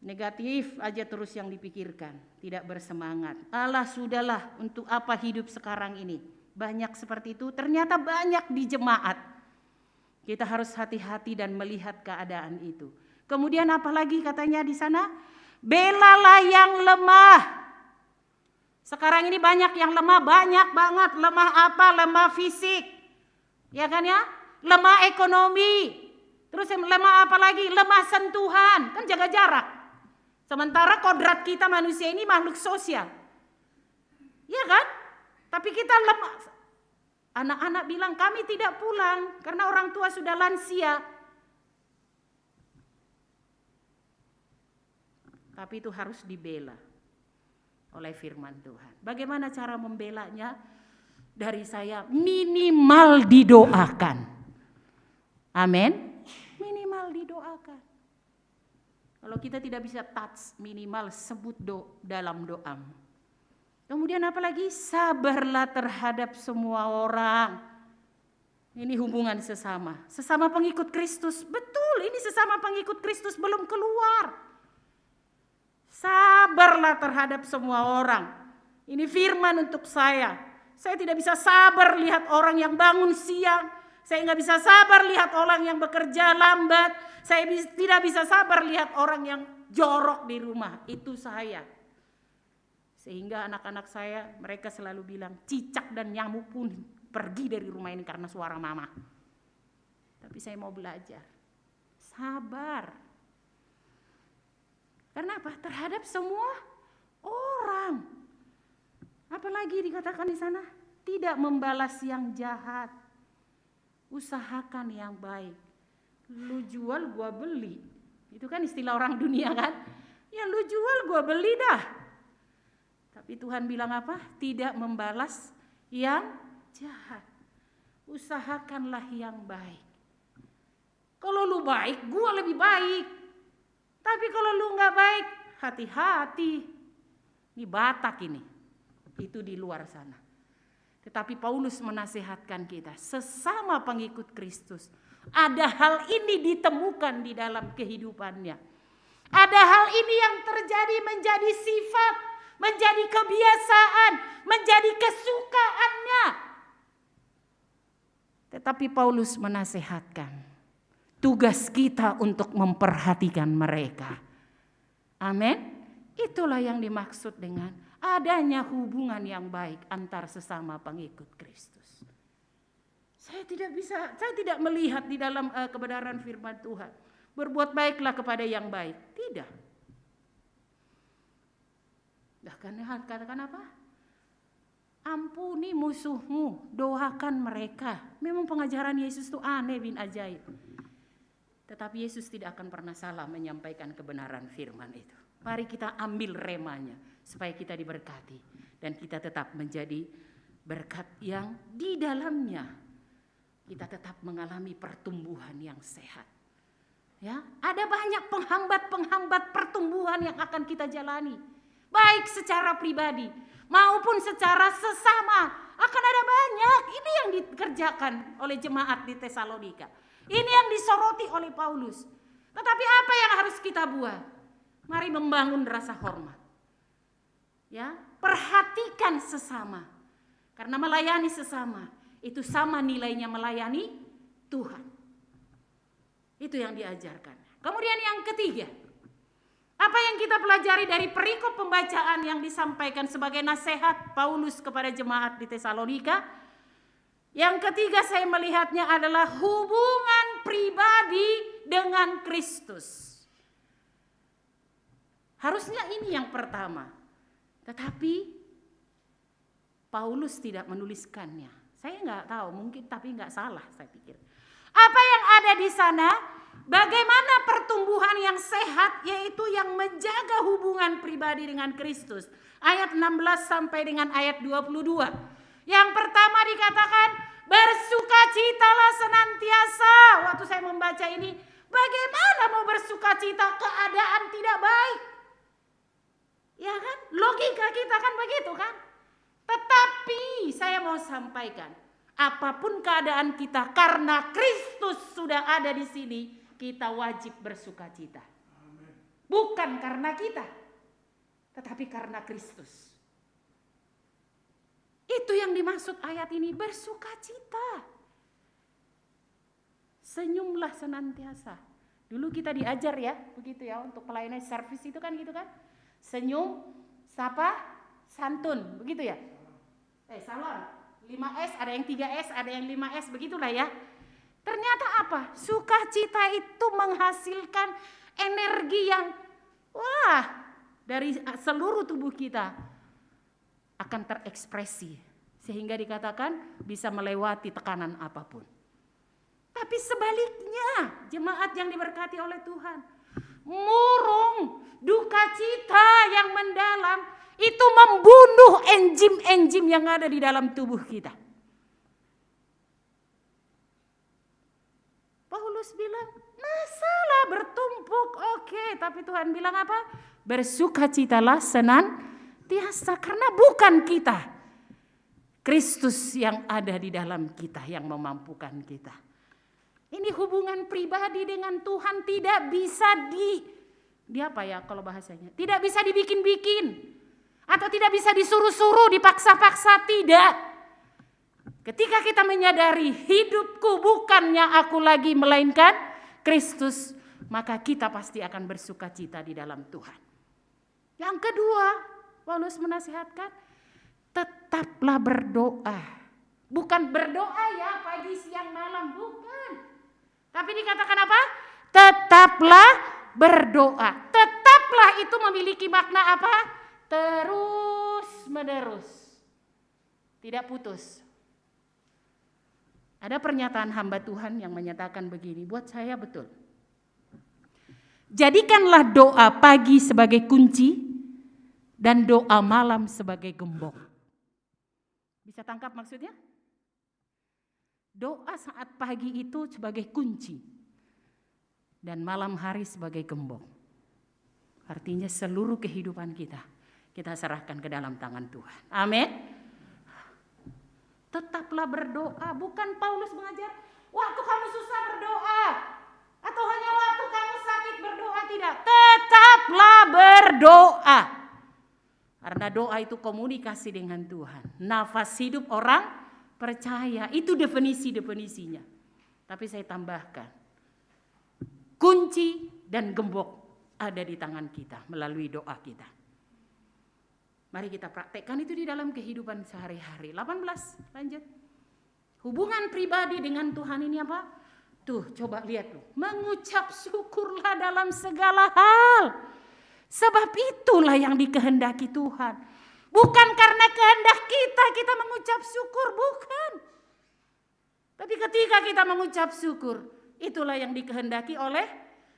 Negatif aja terus yang dipikirkan, tidak bersemangat. Alah sudahlah, untuk apa hidup sekarang ini? Banyak seperti itu, ternyata banyak di jemaat. Kita harus hati-hati dan melihat keadaan itu. Kemudian apalagi katanya di sana? Belalah yang lemah. Sekarang ini banyak yang lemah, banyak banget. Lemah apa? Lemah fisik. Ya kan ya? Lemah ekonomi. Terus lemah apa lagi? Lemah sentuhan. Kan jaga jarak. Sementara kodrat kita manusia ini makhluk sosial. Ya kan? Tapi kita lemah. Anak-anak bilang kami tidak pulang karena orang tua sudah lansia. Tapi itu harus dibela oleh firman Tuhan. Bagaimana cara membelanya? Dari saya minimal didoakan. Amin. Minimal didoakan. Kalau kita tidak bisa touch, minimal sebut dalam doa. Kemudian apalagi? Sabarlah terhadap semua orang. Ini hubungan sesama. Sesama pengikut Kristus. Betul, ini sesama pengikut Kristus belum keluar. Sabarlah terhadap semua orang. Ini firman untuk saya. Saya tidak bisa sabar lihat orang yang bangun siang. Saya nggak bisa sabar lihat orang yang bekerja lambat. Saya tidak bisa sabar lihat orang yang jorok di rumah. Itu saya. Sehingga anak-anak saya, mereka selalu bilang, cicak dan nyamuk pun pergi dari rumah ini karena suara mama. Tapi saya mau belajar. Sabar. Karena apa? Terhadap semua orang. Apalagi dikatakan di sana? Tidak membalas yang jahat. Usahakan yang baik. Lu jual gua beli. Itu kan istilah orang dunia kan? Ya lu jual gua beli dah. Tapi Tuhan bilang apa? Tidak membalas yang jahat. Usahakanlah yang baik. Kalau lu baik, gua lebih baik. Tapi kalau lu gak baik, hati-hati. Ini Batak ini. Itu di luar sana. Tetapi Paulus menasihatkan kita, sesama pengikut Kristus, ada hal ini ditemukan di dalam kehidupannya. Ada hal ini yang terjadi menjadi sifat, menjadi kebiasaan, menjadi kesukaannya. Tetapi Paulus menasihatkan, tugas kita untuk memperhatikan mereka. Amin. Itulah yang dimaksud dengan adanya hubungan yang baik antar sesama pengikut Kristus. Saya tidak melihat di dalam kebenaran firman Tuhan. Berbuat baiklah kepada yang baik. Tidak. Katakan apa? Ampuni musuhmu, doakan mereka. Memang pengajaran Yesus itu aneh bin ajaib. Tetapi Yesus tidak akan pernah salah menyampaikan kebenaran firman itu. Mari kita ambil remanya supaya kita diberkati dan kita tetap menjadi berkat yang di dalamnya kita tetap mengalami pertumbuhan yang sehat. Ya, ada banyak penghambat-penghambat pertumbuhan yang akan kita jalani, baik secara pribadi maupun secara sesama. Akan ada banyak. Ini yang dikerjakan oleh jemaat di Tesalonika. Ini yang disoroti oleh Paulus. Tetapi apa yang harus kita buat? Mari membangun rasa hormat. Ya, perhatikan sesama. Karena melayani sesama itu sama nilainya melayani Tuhan. Itu yang diajarkan. Kemudian yang ketiga, apa yang kita pelajari dari perikop pembacaan yang disampaikan sebagai nasihat Paulus kepada jemaat di Tesalonika? Yang ketiga saya melihatnya adalah hubungan pribadi dengan Kristus. Harusnya ini yang pertama. Tetapi Paulus tidak menuliskannya. Saya nggak tahu, mungkin tapi nggak salah saya pikir. Apa yang ada di sana? Bagaimana pertumbuhan yang sehat, yaitu yang menjaga hubungan pribadi dengan Kristus. Ayat 16 sampai dengan ayat 22. Yang pertama dikatakan, bersukacitalah senantiasa. Waktu saya membaca ini, bagaimana mau bersukacita keadaan tidak baik? Ya kan? Logika kita kan begitu kan? Tetapi saya mau sampaikan, apapun keadaan kita, karena Kristus sudah ada di sini, kita wajib bersukacita. Bukan karena kita, tetapi karena Kristus. Itu yang dimaksud ayat ini, bersukacita. Senyumlah senantiasa. Dulu kita diajar ya, begitu ya, untuk pelayanan servis itu kan gitu kan. Senyum, sapa, santun, begitu ya. Salam, 5S, ada yang 3S, ada yang 5S, begitulah ya. Ternyata apa? Sukacita itu menghasilkan energi yang dari seluruh tubuh kita akan terekspresi, sehingga dikatakan bisa melewati tekanan apapun. Tapi sebaliknya, jemaat yang diberkati oleh Tuhan, murung, duka cita yang mendalam itu membunuh enzim-enzim yang ada di dalam tubuh kita. Paulus bilang, masalah bertumpuk, oke, tapi Tuhan bilang apa? Bersukacitalah senantiasa, karena bukan kita, Kristus yang ada di dalam kita yang memampukan kita. Ini hubungan pribadi dengan Tuhan tidak bisa di apa ya kalau bahasanya? Tidak bisa dibikin-bikin. Atau tidak bisa disuruh-suruh, dipaksa-paksa, tidak. Ketika kita menyadari hidupku bukannya aku lagi melainkan Kristus, maka kita pasti akan bersukacita di dalam Tuhan. Yang kedua, Paulus menasihatkan, tetaplah berdoa. Bukan berdoa ya pagi, siang, malam, bukan. Tapi dikatakan apa? Tetaplah berdoa. Tetaplah itu memiliki makna apa? Terus menerus, tidak putus. Ada pernyataan hamba Tuhan yang menyatakan begini, buat saya betul. Jadikanlah doa pagi sebagai kunci dan doa malam sebagai gembok. Bisa tangkap maksudnya? Doa saat pagi itu sebagai kunci dan malam hari sebagai gembok. Artinya seluruh kehidupan kita serahkan ke dalam tangan Tuhan. Amin. Tetaplah berdoa. Bukan Paulus mengajar waktu kamu susah berdoa atau hanya waktu kamu sakit berdoa, tidak. Tetaplah berdoa. Karena doa itu komunikasi dengan Tuhan. Nafas hidup orang percaya. Itu definisinya. Tapi saya tambahkan, kunci dan gembok ada di tangan kita melalui doa kita. Mari kita praktekkan itu di dalam kehidupan sehari-hari. 18, lanjut. Hubungan pribadi dengan Tuhan ini apa? Tuh, coba lihat tuh. Mengucap syukurlah dalam segala hal. Sebab itulah yang dikehendaki Tuhan. Bukan karena kehendak kita mengucap syukur, bukan. Tapi ketika kita mengucap syukur, itulah yang dikehendaki oleh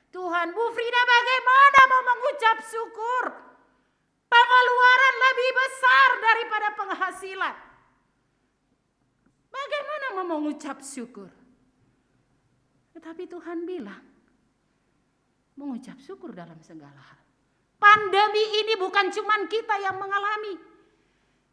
Tuhan. Bu Frida, bagaimana mau mengucap syukur? Pengeluaran lebih besar daripada penghasilan. Bagaimana mau mengucap syukur? Tetapi Tuhan bilang, mengucap syukur dalam segala hal. Pandemi ini bukan cuma kita yang mengalami.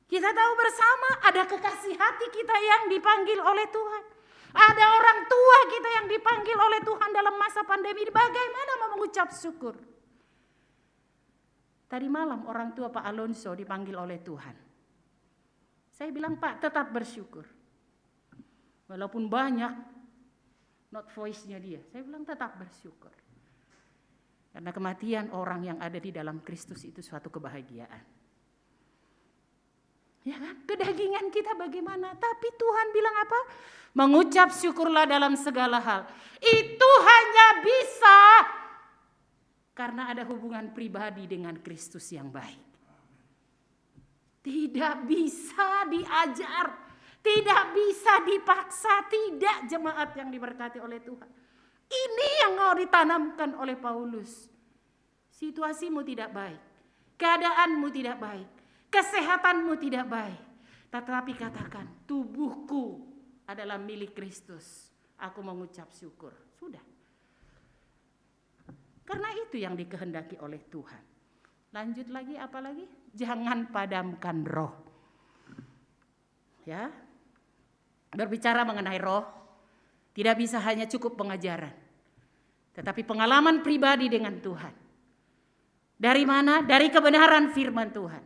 Kita tahu bersama ada kekasih hati kita yang dipanggil oleh Tuhan. Ada orang tua kita yang dipanggil oleh Tuhan dalam masa pandemi. Bagaimana mau mengucap syukur? Tadi malam orang tua Pak Alonso dipanggil oleh Tuhan. Saya bilang, Pak, tetap bersyukur. Walaupun banyak not voice-nya dia. Saya bilang tetap bersyukur. Karena kematian orang yang ada di dalam Kristus itu suatu kebahagiaan. Ya kan? Kedagingan kita bagaimana? Tapi Tuhan bilang apa? Mengucap syukurlah dalam segala hal. Itu hanya bisa karena ada hubungan pribadi dengan Kristus yang baik. Tidak bisa diajar, tidak bisa dipaksa, tidak, jemaat yang diberkati oleh Tuhan. Ini yang mau ditanamkan oleh Paulus. Situasimu tidak baik, keadaanmu tidak baik, kesehatanmu tidak baik. Tetapi katakan, tubuhku adalah milik Kristus. Aku mengucap syukur. Sudah. Karena itu yang dikehendaki oleh Tuhan. Lanjut lagi, apa lagi? Jangan padamkan roh. Ya. Berbicara mengenai roh, tidak bisa hanya cukup pengajaran. Tetapi pengalaman pribadi dengan Tuhan. Dari mana? Dari kebenaran firman Tuhan.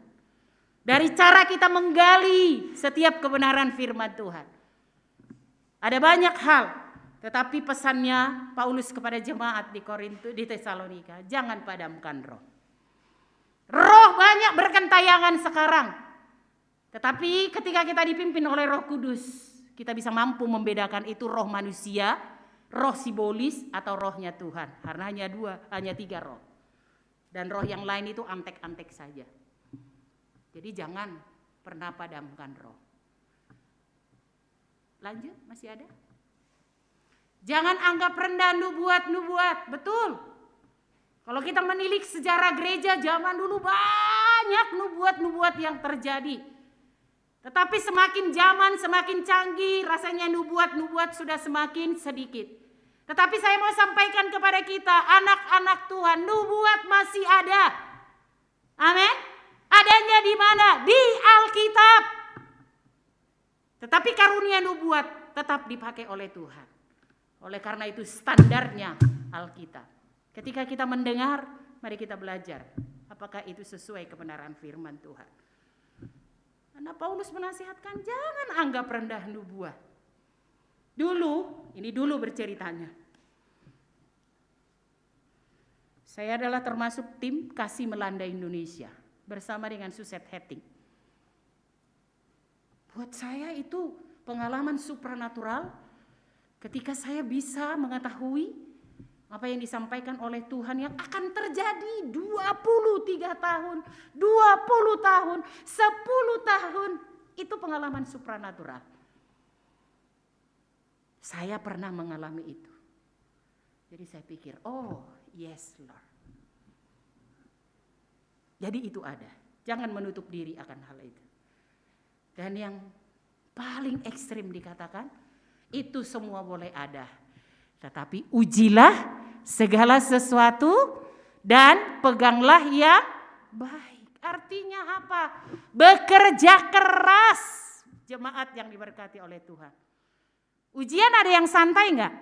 Dari cara kita menggali setiap kebenaran firman Tuhan. Ada banyak hal, tetapi pesannya Paulus kepada jemaat di Korintus, di Tesalonika, jangan padamkan roh. Roh banyak berkentayangan sekarang. Tetapi ketika kita dipimpin oleh Roh Kudus, kita bisa mampu membedakan itu roh manusia, roh simbolis atau rohnya Tuhan. Karena hanya 3 roh. Dan roh yang lain itu antek-antek saja. Jadi jangan pernah padamkan roh. Lanjut, masih ada? Jangan anggap rendah nubuat-nubuat, betul. Kalau kita menilik sejarah gereja zaman dulu banyak nubuat-nubuat yang terjadi. Tetapi semakin zaman semakin canggih, rasanya nubuat-nubuat sudah semakin sedikit. Tetapi saya mau sampaikan kepada kita, anak-anak Tuhan, nubuat masih ada. Amin. Adanya di mana? Di Alkitab. Tetapi karunia nubuat tetap dipakai oleh Tuhan. Oleh karena itu standarnya Alkitab. Ketika kita mendengar, mari kita belajar. Apakah itu sesuai kebenaran firman Tuhan? Karena Paulus menasihatkan jangan anggap rendah nubuat. Ini dulu berceritanya. Saya adalah termasuk tim Kasih Melanda Indonesia bersama dengan Suset Hetting. Buat saya itu pengalaman supranatural ketika saya bisa mengetahui apa yang disampaikan oleh Tuhan yang akan terjadi 23 tahun, 20 tahun, 10 tahun. Itu pengalaman supranatural. Saya pernah mengalami itu. Jadi saya pikir, oh yes Lord. Jadi itu ada. Jangan menutup diri akan hal itu. Dan yang paling ekstrim dikatakan, itu semua boleh ada. Tetapi ujilah segala sesuatu dan peganglah yang baik. Artinya apa? Bekerja keras, jemaat yang diberkati oleh Tuhan. Ujian ada yang santai enggak?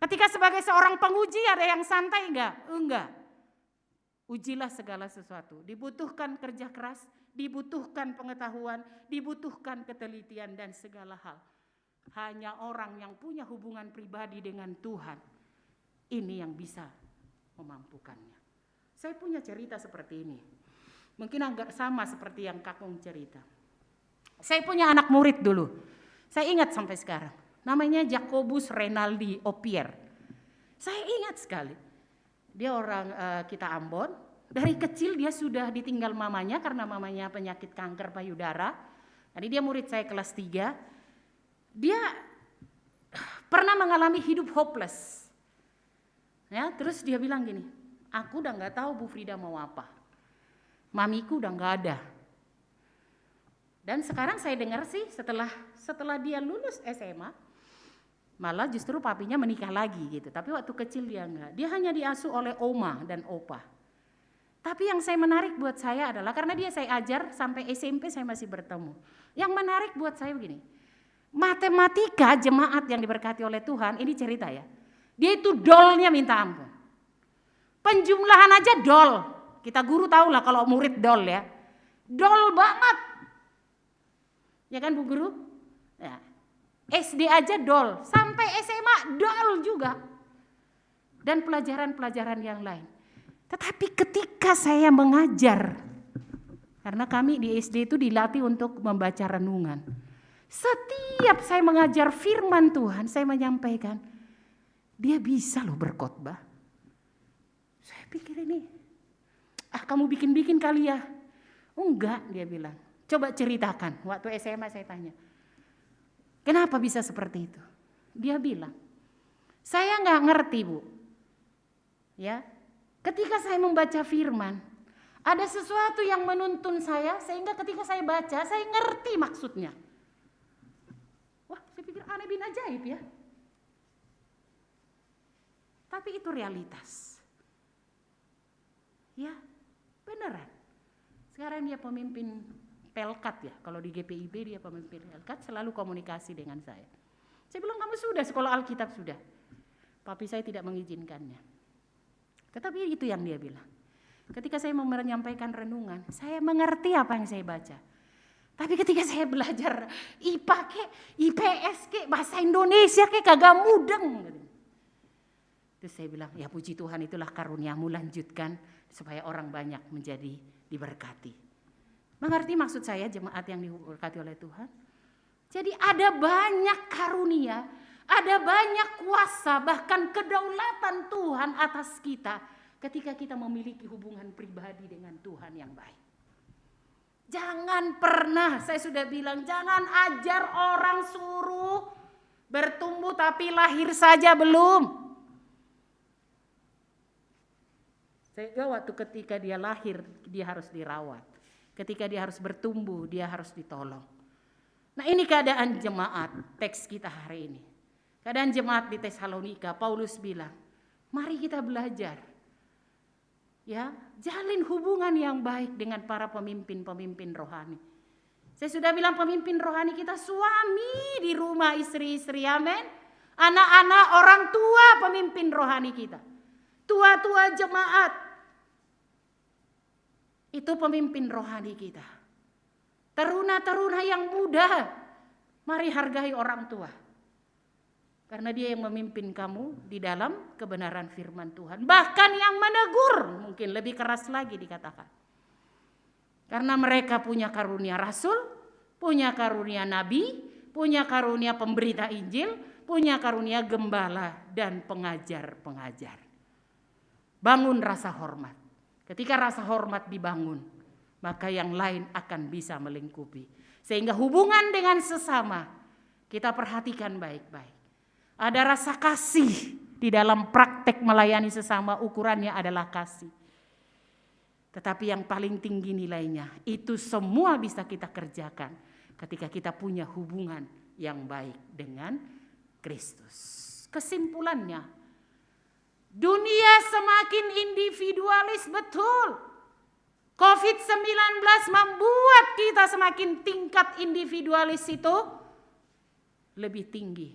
Ketika sebagai seorang penguji ada yang santai enggak? Enggak. Ujilah segala sesuatu. Dibutuhkan kerja keras, dibutuhkan pengetahuan, dibutuhkan ketelitian dan segala hal. Hanya orang yang punya hubungan pribadi dengan Tuhan, ini yang bisa memampukannya. Saya punya cerita seperti ini. Mungkin agak sama seperti yang Kakung cerita. Saya punya anak murid dulu. Saya ingat sampai sekarang. Namanya Jacobus Renaldi Opier. Saya ingat sekali. Dia orang kita Ambon. Dari kecil dia sudah ditinggal mamanya karena mamanya penyakit kanker payudara. Jadi dia murid saya kelas 3. Dia pernah mengalami hidup hopeless. Ya, terus dia bilang gini, aku udah nggak tahu Bu Frida mau apa. Mamiku udah nggak ada. Dan sekarang saya dengar sih setelah dia lulus SMA, malah justru papinya menikah lagi gitu. Tapi waktu kecil dia enggak. Dia hanya diasuh oleh oma dan opa. Tapi yang saya menarik buat saya adalah karena dia saya ajar sampai SMP saya masih bertemu. Yang menarik buat saya begini. Matematika jemaat yang diberkati oleh Tuhan, ini cerita ya. Dia itu dolnya minta ampun. Penjumlahan aja dol. Kita guru tahu lah kalau murid dol ya. Dol banget. Ya kan Bu Guru? Ya. SD aja dol, sampai SMA dol juga. Dan pelajaran-pelajaran yang lain. Tetapi ketika saya mengajar, karena kami di SD itu dilatih untuk membaca renungan. Setiap saya mengajar firman Tuhan, saya menyampaikan, dia bisa loh berkhotbah. Saya pikir ini, kamu bikin-bikin kali ya. Oh enggak, dia bilang. Coba ceritakan, waktu SMA saya tanya. Kenapa bisa seperti itu? Dia bilang, saya nggak ngerti Bu. Ya, ketika saya membaca firman, Ada sesuatu yang menuntun saya sehingga ketika saya baca, saya ngerti maksudnya. Wah, saya pikir aneh bin ajaib ya. Tapi itu realitas. Ya, beneran. Sekarang dia pemimpin Pelkat ya. Kalau di GPIB dia pemimpin Pelkat, selalu komunikasi dengan saya. Saya bilang, kamu sudah sekolah Alkitab sudah. Papi saya tidak mengizinkannya. Tetapi itu yang dia bilang. Ketika saya mau menyampaikan renungan, saya mengerti apa yang saya baca. Tapi ketika saya belajar IPA kek, IPS kek, bahasa Indonesia kek, kagak mudeng. Terus saya bilang, ya puji Tuhan, itulah karuniamu, lanjutkan supaya orang banyak menjadi diberkati. Mengerti maksud saya jemaat yang diberkati oleh Tuhan? Jadi ada banyak karunia, ada banyak kuasa, bahkan kedaulatan Tuhan atas kita ketika kita memiliki hubungan pribadi dengan Tuhan yang baik. Jangan pernah, saya sudah bilang, jangan ajar orang suruh bertumbuh tapi lahir saja belum. Sehingga waktu ketika dia lahir, dia harus dirawat. Ketika dia harus bertumbuh, dia harus ditolong. Nah, ini keadaan jemaat teks kita hari ini. Keadaan jemaat di Tesalonika, Paulus bilang, mari kita belajar. Ya, jalin hubungan yang baik dengan para pemimpin-pemimpin rohani. Saya sudah bilang pemimpin rohani kita suami di rumah, istri-istri, amin. Anak-anak, orang tua pemimpin rohani kita. Tua-tua jemaat. Itu pemimpin rohani kita. Teruna-teruna yang muda, mari hargai orang tua. Karena dia yang memimpin kamu di dalam kebenaran firman Tuhan. Bahkan yang menegur, mungkin lebih keras lagi dikatakan. Karena mereka punya karunia rasul, punya karunia nabi, punya karunia pemberita Injil, punya karunia gembala dan pengajar-pengajar. Bangun rasa hormat. Ketika rasa hormat dibangun, maka yang lain akan bisa melingkupi. Sehingga hubungan dengan sesama kita perhatikan baik-baik. Ada rasa kasih di dalam praktek melayani sesama, ukurannya adalah kasih. Tetapi yang paling tinggi nilainya, itu semua bisa kita kerjakan ketika kita punya hubungan yang baik dengan Kristus. Kesimpulannya, dunia semakin individualis betul. COVID-19 membuat kita semakin tingkat individualis itu lebih tinggi.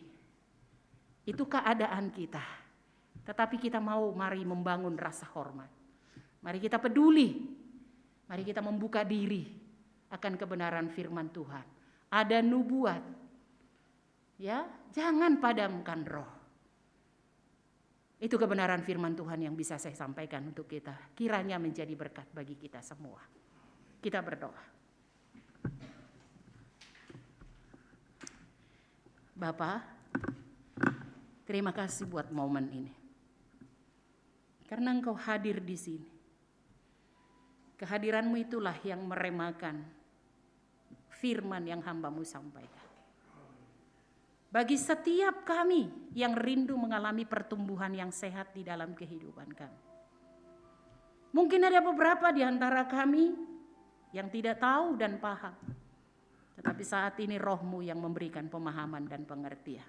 Itu keadaan kita. Tetapi kita mari membangun rasa hormat. Mari kita peduli. Mari kita membuka diri akan kebenaran firman Tuhan. Ada nubuat. Ya, jangan padamkan roh. Itu kebenaran firman Tuhan yang bisa saya sampaikan untuk kita. Kiranya menjadi berkat bagi kita semua. Kita berdoa. Bapa, terima kasih buat momen ini. Karena Engkau hadir di sini. Kehadiran-Mu itulah yang meremakan firman yang hamba-Mu sampaikan. Bagi setiap kami yang rindu mengalami pertumbuhan yang sehat di dalam kehidupan kami. Mungkin ada beberapa di antara kami yang tidak tahu dan paham. Tetapi saat ini Roh-Mu yang memberikan pemahaman dan pengertian.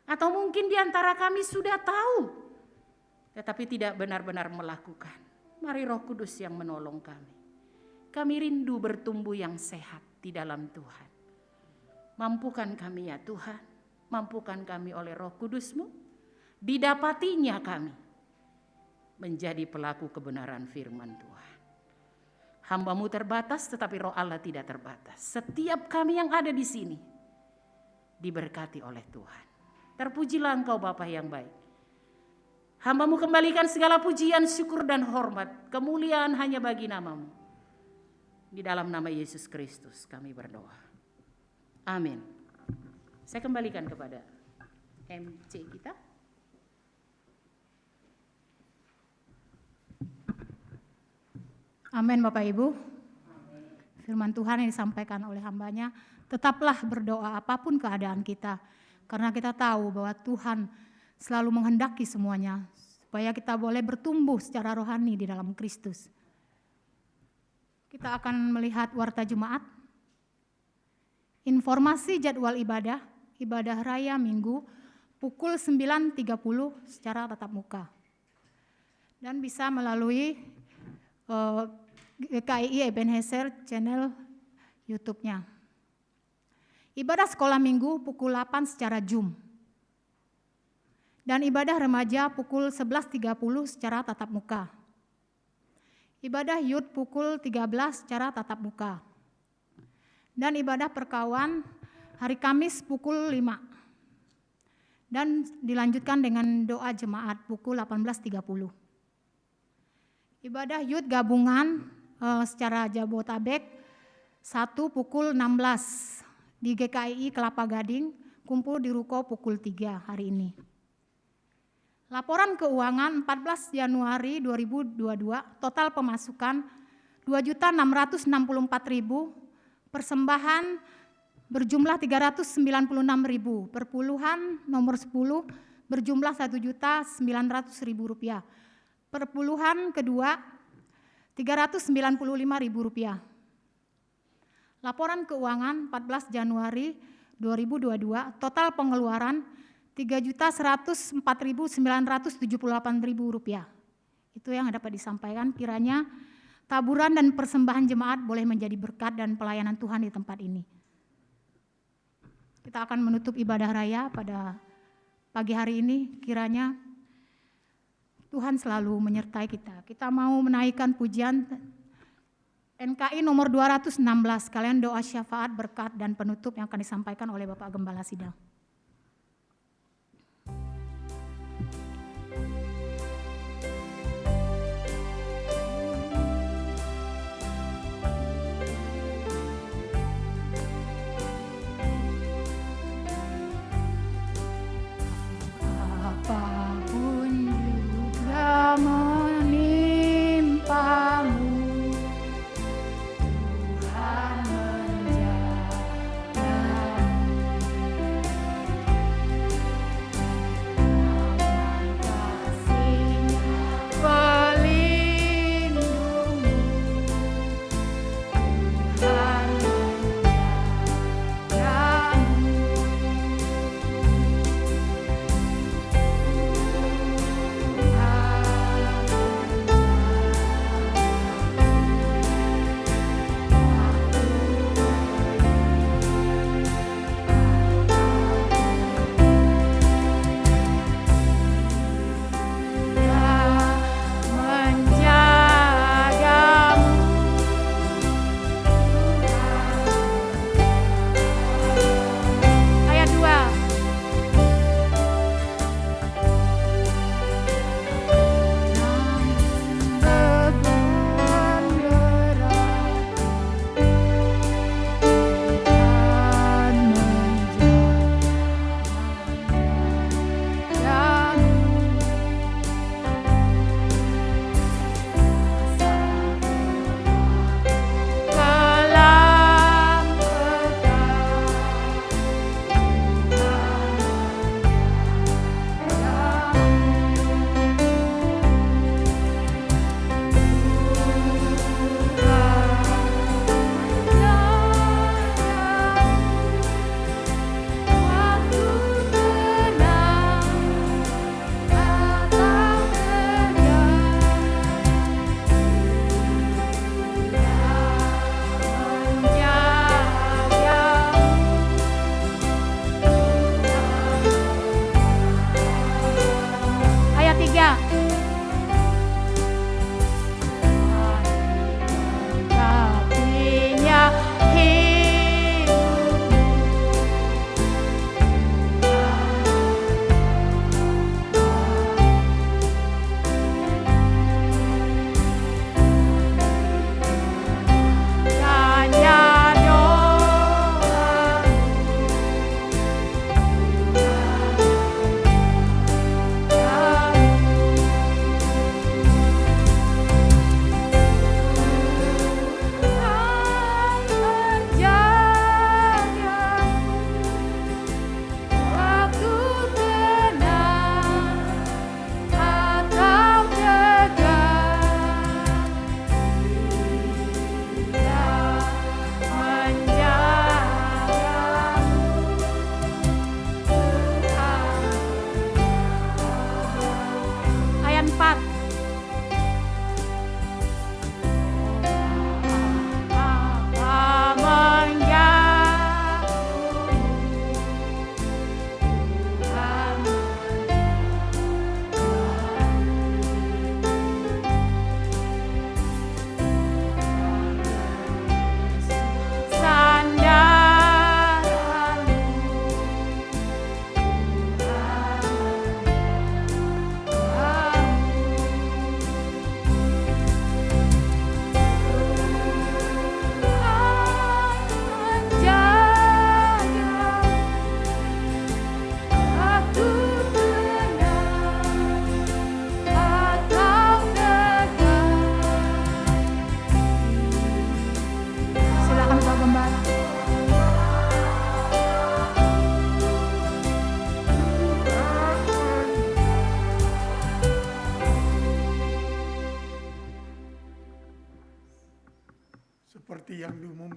Atau mungkin di antara kami sudah tahu, tetapi tidak benar-benar melakukan. Mari Roh Kudus yang menolong kami. Kami rindu bertumbuh yang sehat di dalam Tuhan. Mampukan kami ya Tuhan, mampukan kami oleh Roh Kudus-Mu, didapatinya kami menjadi pelaku kebenaran firman Tuhan. Hamba-Mu terbatas tetapi Roh Allah tidak terbatas. Setiap kami yang ada di sini diberkati oleh Tuhan. Terpujilah Engkau Bapa yang baik. Hamba-Mu kembalikan segala pujian, syukur dan hormat, kemuliaan hanya bagi nama-Mu. Di dalam nama Yesus Kristus kami berdoa. Amin. Saya kembalikan kepada MC kita. Amin Bapak Ibu. Firman Tuhan yang disampaikan oleh hambanya, tetaplah berdoa apapun keadaan kita. Karena kita tahu bahwa Tuhan selalu menghendaki semuanya supaya kita boleh bertumbuh secara rohani di dalam Kristus. Kita akan melihat warta Jumat. Informasi jadwal ibadah, ibadah raya Minggu pukul 9.30 secara tatap muka. Dan bisa melalui GKI Ebenezer channel YouTube-nya. Ibadah sekolah Minggu pukul 8 secara Zoom. Dan ibadah remaja pukul 11.30 secara tatap muka. Ibadah youth pukul 13 secara tatap muka. Dan ibadah perkawan hari Kamis pukul 5. Dan dilanjutkan dengan doa jemaat pukul 18.30. Ibadah youth gabungan secara Jabotabek 1 pukul 16 di GKI Kelapa Gading, kumpul di Ruko pukul 3 hari ini. Laporan keuangan 14 Januari 2022, total pemasukan 2.664.000, persembahan berjumlah 396.000, perpuluhan nomor 10 berjumlah 1.900.000 rupiah, perpuluhan kedua 395.000 rupiah. Laporan keuangan 14 Januari 2022, total pengeluaran 3.104.978.000 rupiah. Itu yang dapat disampaikan, kiranya taburan dan persembahan jemaat boleh menjadi berkat dan pelayanan Tuhan di tempat ini. Kita akan menutup ibadah raya pada pagi hari ini, kiranya Tuhan selalu menyertai kita. Kita mau menaikkan pujian NKI nomor 216, kalian doa syafaat, berkat, dan penutup yang akan disampaikan oleh Bapak Gembala Sidang. Apapun juga menimpamu, Tuhan menjagamu.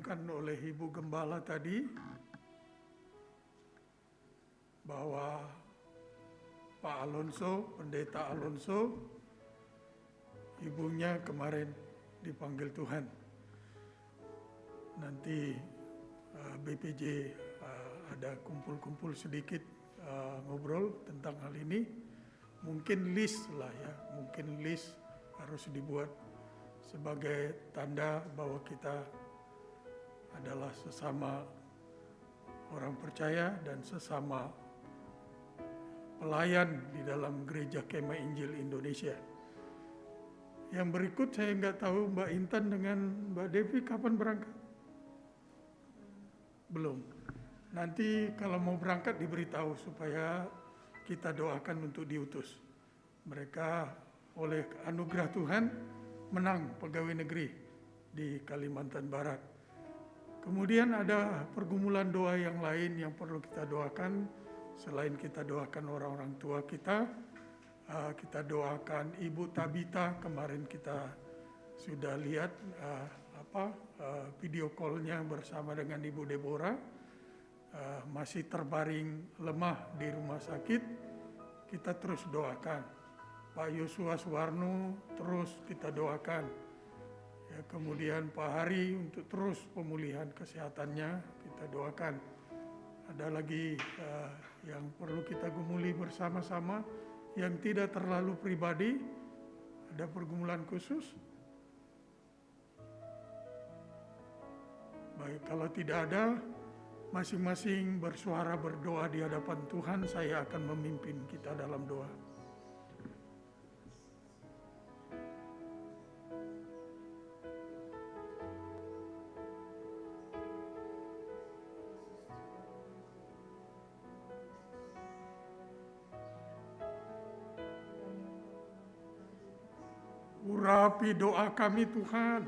disampaikan oleh Ibu Gembala tadi, bahwa Pak Alonso, Pendeta Alonso, ibunya kemarin dipanggil Tuhan. Nanti BPJ ada kumpul-kumpul sedikit ngobrol tentang hal ini. Mungkin list lah ya, mungkin list harus dibuat sebagai tanda bahwa kita adalah sesama orang percaya dan sesama pelayan di dalam Gereja Kemah Injil Indonesia. Yang berikut saya nggak tahu Mbak Intan dengan Mbak Devi kapan berangkat? Belum. Nanti kalau mau berangkat diberitahu supaya kita doakan untuk diutus. Mereka oleh anugerah Tuhan menang pegawai negeri di Kalimantan Barat. Kemudian ada pergumulan doa yang lain yang perlu kita doakan. Selain kita doakan orang-orang tua kita doakan Ibu Tabita. Kemarin kita sudah lihat video call-nya bersama dengan Ibu Deborah. Masih terbaring lemah di rumah sakit, kita terus doakan. Pak Yosua Suwarno terus kita doakan. Ya, kemudian Pak Hari untuk terus pemulihan kesehatannya kita doakan. Ada lagi yang perlu kita gumuli bersama-sama yang tidak terlalu pribadi, ada pergumulan khusus. Baik, kalau tidak ada, masing-masing bersuara berdoa di hadapan Tuhan, saya akan memimpin kita dalam doa. Urapi doa kami Tuhan.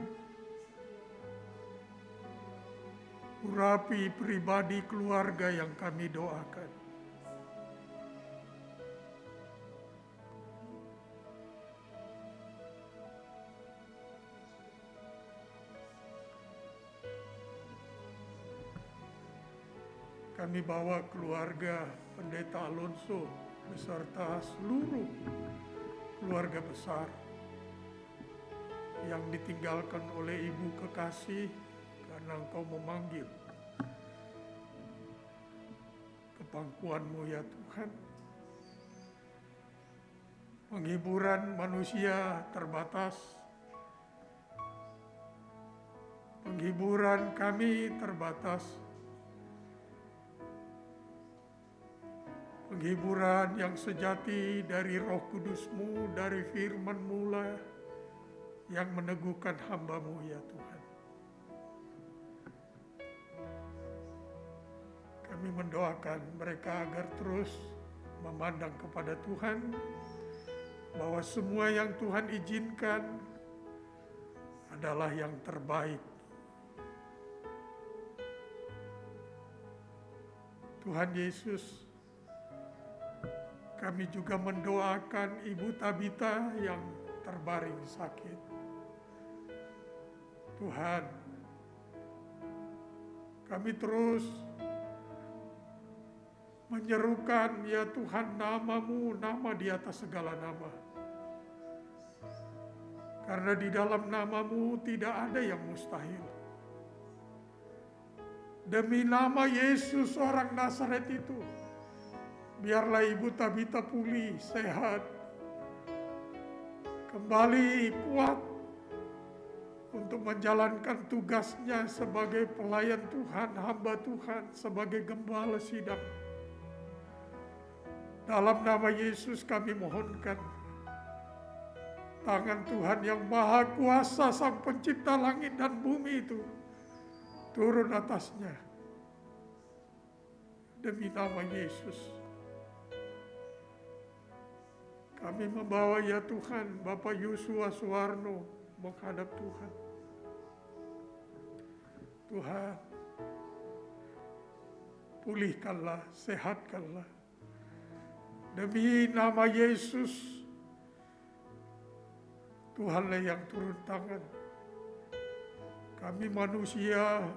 Urapi pribadi keluarga yang kami doakan. Kami bawa keluarga Pendeta Alonso beserta seluruh keluarga besar yang ditinggalkan oleh Ibu kekasih karena Engkau memanggil kepangkuan-Mu ya Tuhan. Penghiburan manusia terbatas, penghiburan kami terbatas, penghiburan yang sejati dari Roh Kudus-Mu, dari firman-Mu lah yang meneguhkan hamba-Mu ya Tuhan. Kami mendoakan mereka agar terus memandang kepada Tuhan, bahwa semua yang Tuhan izinkan adalah yang terbaik. Tuhan Yesus, kami juga mendoakan Ibu Tabita yang terbaring sakit. Tuhan, kami terus menyerukan ya Tuhan nama-Mu, nama di atas segala nama. Karena di dalam nama-Mu tidak ada yang mustahil. Demi nama Yesus orang Nazaret itu, biarlah Ibu Tabita pulih, sehat, kembali kuat untuk menjalankan tugasnya sebagai pelayan Tuhan, hamba Tuhan, sebagai gembala sidang. Dalam nama Yesus kami mohonkan, tangan Tuhan yang maha kuasa, Sang Pencipta langit dan bumi itu, turun atasnya. Demi nama Yesus, kami membawa ya Tuhan, Bapak Yosua Suwarno menghadap Tuhan. Tuhan, pulihkanlah, sehatkanlah. Demi nama Yesus, Tuhanlah yang turun tangan. Kami manusia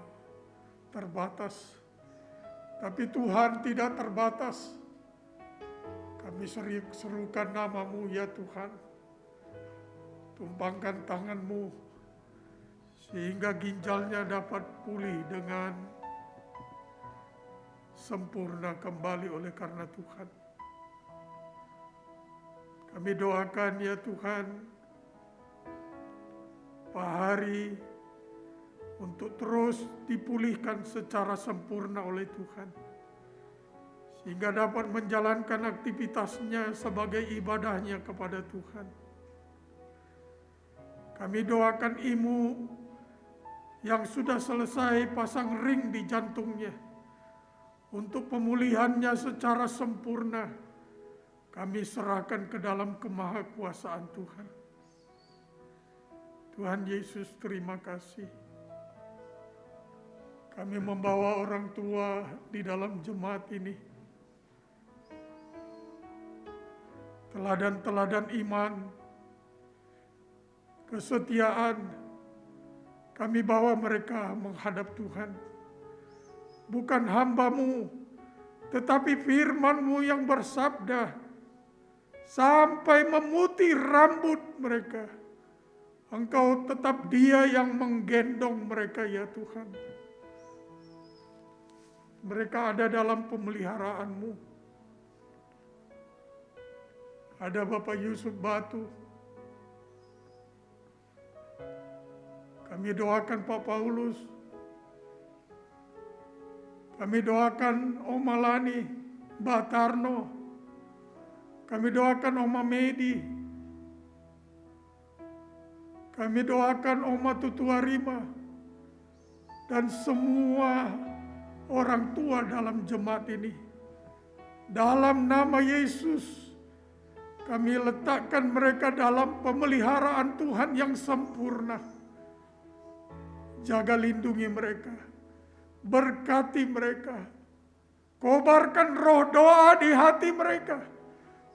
terbatas. Tapi Tuhan tidak terbatas. Kami serukan nama-Mu ya Tuhan. Tumpangkan tangan-Mu sehingga ginjalnya dapat pulih dengan sempurna kembali oleh karena Tuhan. Kami doakan ya Tuhan, Pak Hari untuk terus dipulihkan secara sempurna oleh Tuhan, sehingga dapat menjalankan aktivitasnya sebagai ibadahnya kepada Tuhan. Kami doakan Imu yang sudah selesai pasang ring di jantungnya, untuk pemulihannya secara sempurna, kami serahkan ke dalam kemahakuasaan Tuhan. Tuhan Yesus, terima kasih. Kami membawa orang tua di dalam jemaat ini, teladan-teladan iman, kesetiaan, kami bawa mereka menghadap Tuhan. Bukan hamba-Mu, tetapi firman-Mu yang bersabda, sampai memutih rambut mereka, Engkau tetap Dia yang menggendong mereka ya Tuhan. Mereka ada dalam pemeliharaan-Mu. Ada Bapak Yusuf Batu. Kami doakan Pak Paulus. Kami doakan Oma Lani, Mbak Tarno. Kami doakan Oma Medi. Kami doakan Oma Tutuarima. Dan semua orang tua dalam jemaat ini. Dalam nama Yesus, kami letakkan mereka dalam pemeliharaan Tuhan yang sempurna. Jaga lindungi mereka. Berkati mereka. Kobarkan roh doa di hati mereka.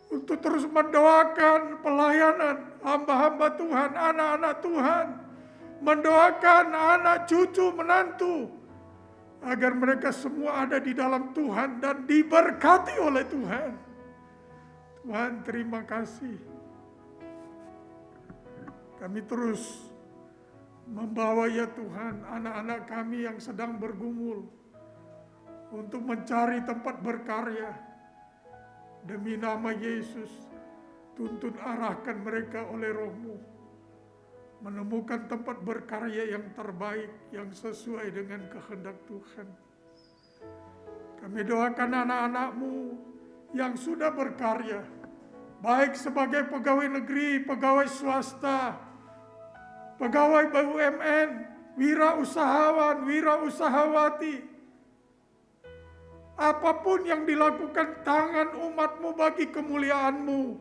Untuk terus mendoakan pelayanan hamba-hamba Tuhan, anak-anak Tuhan. Mendoakan anak cucu menantu. Agar mereka semua ada di dalam Tuhan dan diberkati oleh Tuhan. Tuhan, terima kasih. Kami terus membawa ya Tuhan anak-anak kami yang sedang bergumul untuk mencari tempat berkarya. Demi nama Yesus, tuntun arahkan mereka oleh Roh-Mu, menemukan tempat berkarya yang terbaik, yang sesuai dengan kehendak Tuhan. Kami doakan anak-anak-Mu yang sudah berkarya, baik sebagai pegawai negeri, pegawai swasta, pegawai BUMN, wirausahawan, wirausahawati. Apapun yang dilakukan tangan umat-Mu bagi kemuliaan-Mu,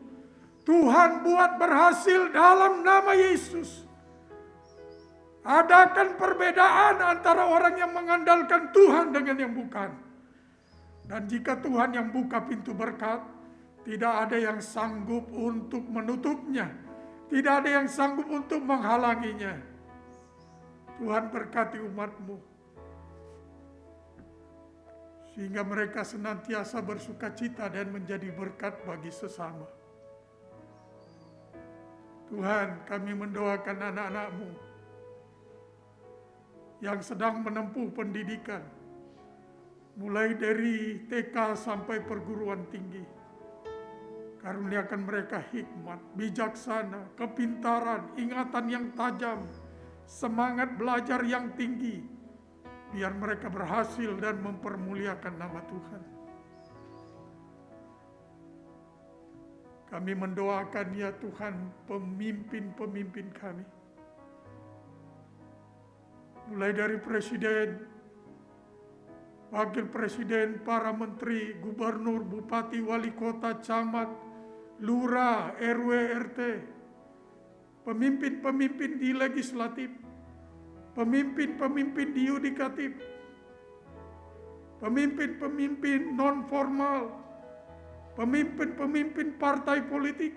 Tuhan buat berhasil dalam nama Yesus. Adakan perbedaan antara orang yang mengandalkan Tuhan dengan yang bukan. Dan jika Tuhan yang buka pintu berkat, tidak ada yang sanggup untuk menutupnya. Tidak ada yang sanggup untuk menghalanginya. Tuhan berkati umat-Mu. Sehingga mereka senantiasa bersukacita dan menjadi berkat bagi sesama. Tuhan, kami mendoakan anak-anak-Mu yang sedang menempuh pendidikan. Mulai dari TK sampai perguruan tinggi. Karuniakan mereka hikmat, bijaksana, kepintaran, ingatan yang tajam, semangat belajar yang tinggi, biar mereka berhasil dan mempermuliakan nama Tuhan. Kami mendoakan ya Tuhan pemimpin-pemimpin kami. Mulai dari Presiden, Wakil Presiden, para menteri, gubernur, bupati, wali kota, camat, lurah, RW, RT, pemimpin-pemimpin di legislatif, pemimpin-pemimpin di yudikatif, pemimpin-pemimpin non-formal, pemimpin-pemimpin partai politik.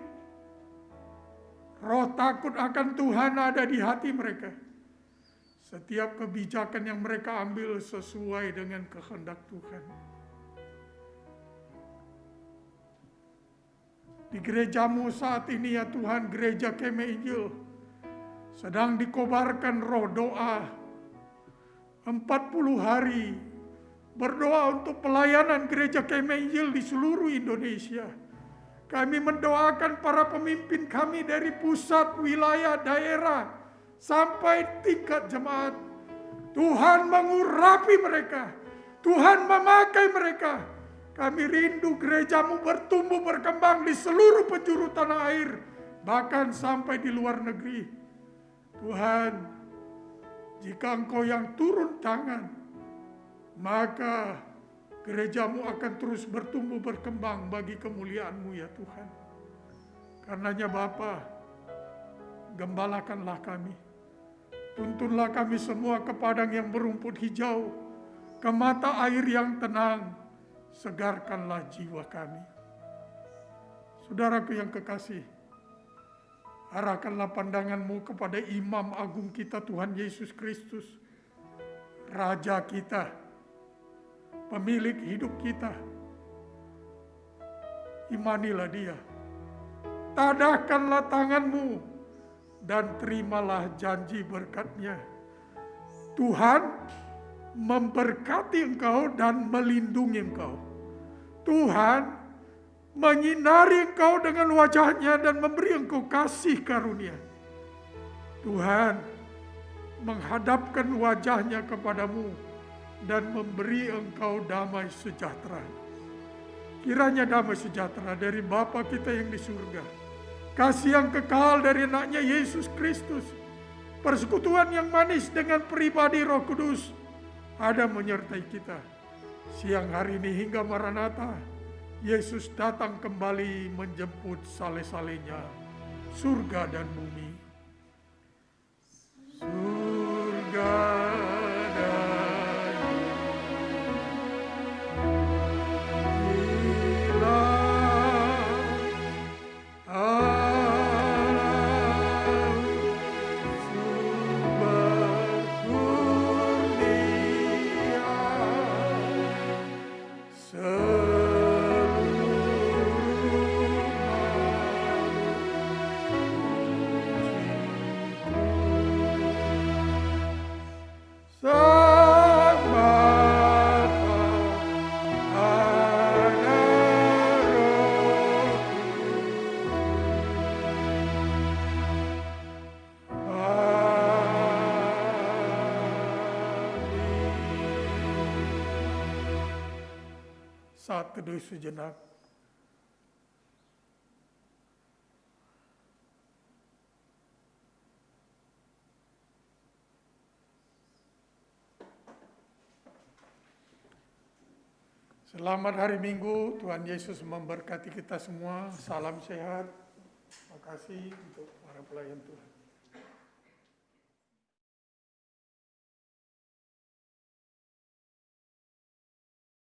Roh takut akan Tuhan ada di hati mereka. Setiap kebijakan yang mereka ambil sesuai dengan kehendak Tuhan. Di gerejamu saat ini ya Tuhan, gereja Kemeh Injil, sedang dikobarkan roh doa 40 hari. Berdoa untuk pelayanan gereja Kemeh Injil di seluruh Indonesia. Kami mendoakan para pemimpin kami dari pusat, wilayah, daerah, sampai tingkat jemaat. Tuhan mengurapi mereka. Tuhan memakai mereka. Kami rindu gerejamu bertumbuh berkembang di seluruh penjuru tanah air. Bahkan sampai di luar negeri. Tuhan, jika Engkau yang turun tangan, maka gerejamu akan terus bertumbuh berkembang bagi kemuliaan-Mu ya Tuhan. Karenanya Bapa, gembalakanlah kami. Tuntunlah kami semua ke padang yang berumput hijau, ke mata air yang tenang, segarkanlah jiwa kami. Saudaraku yang kekasih, arahkanlah pandangan-Mu kepada Imam Agung kita Tuhan Yesus Kristus, Raja kita, pemilik hidup kita. Imanilah Dia. Tadahkanlah tangan-Mu dan terimalah janji berkat-Nya. Tuhan memberkati engkau dan melindungi engkau. Tuhan menyinari engkau dengan wajah-Nya dan memberi engkau kasih karunia. Tuhan menghadapkan wajah-Nya kepadamu dan memberi engkau damai sejahtera. Kiranya damai sejahtera dari Bapa kita yang di surga, kasih yang kekal dari anaknya Yesus Kristus, persekutuan yang manis dengan pribadi Roh Kudus ada menyertai kita siang hari ini hingga Maranatha. Yesus datang kembali menjemput sale-salenya, surga dan bumi. Surga dan saat teduh sejenak. Selamat hari Minggu, Tuhan Yesus memberkati kita semua. Salam sehat. Terima kasih untuk para pelayan Tuhan.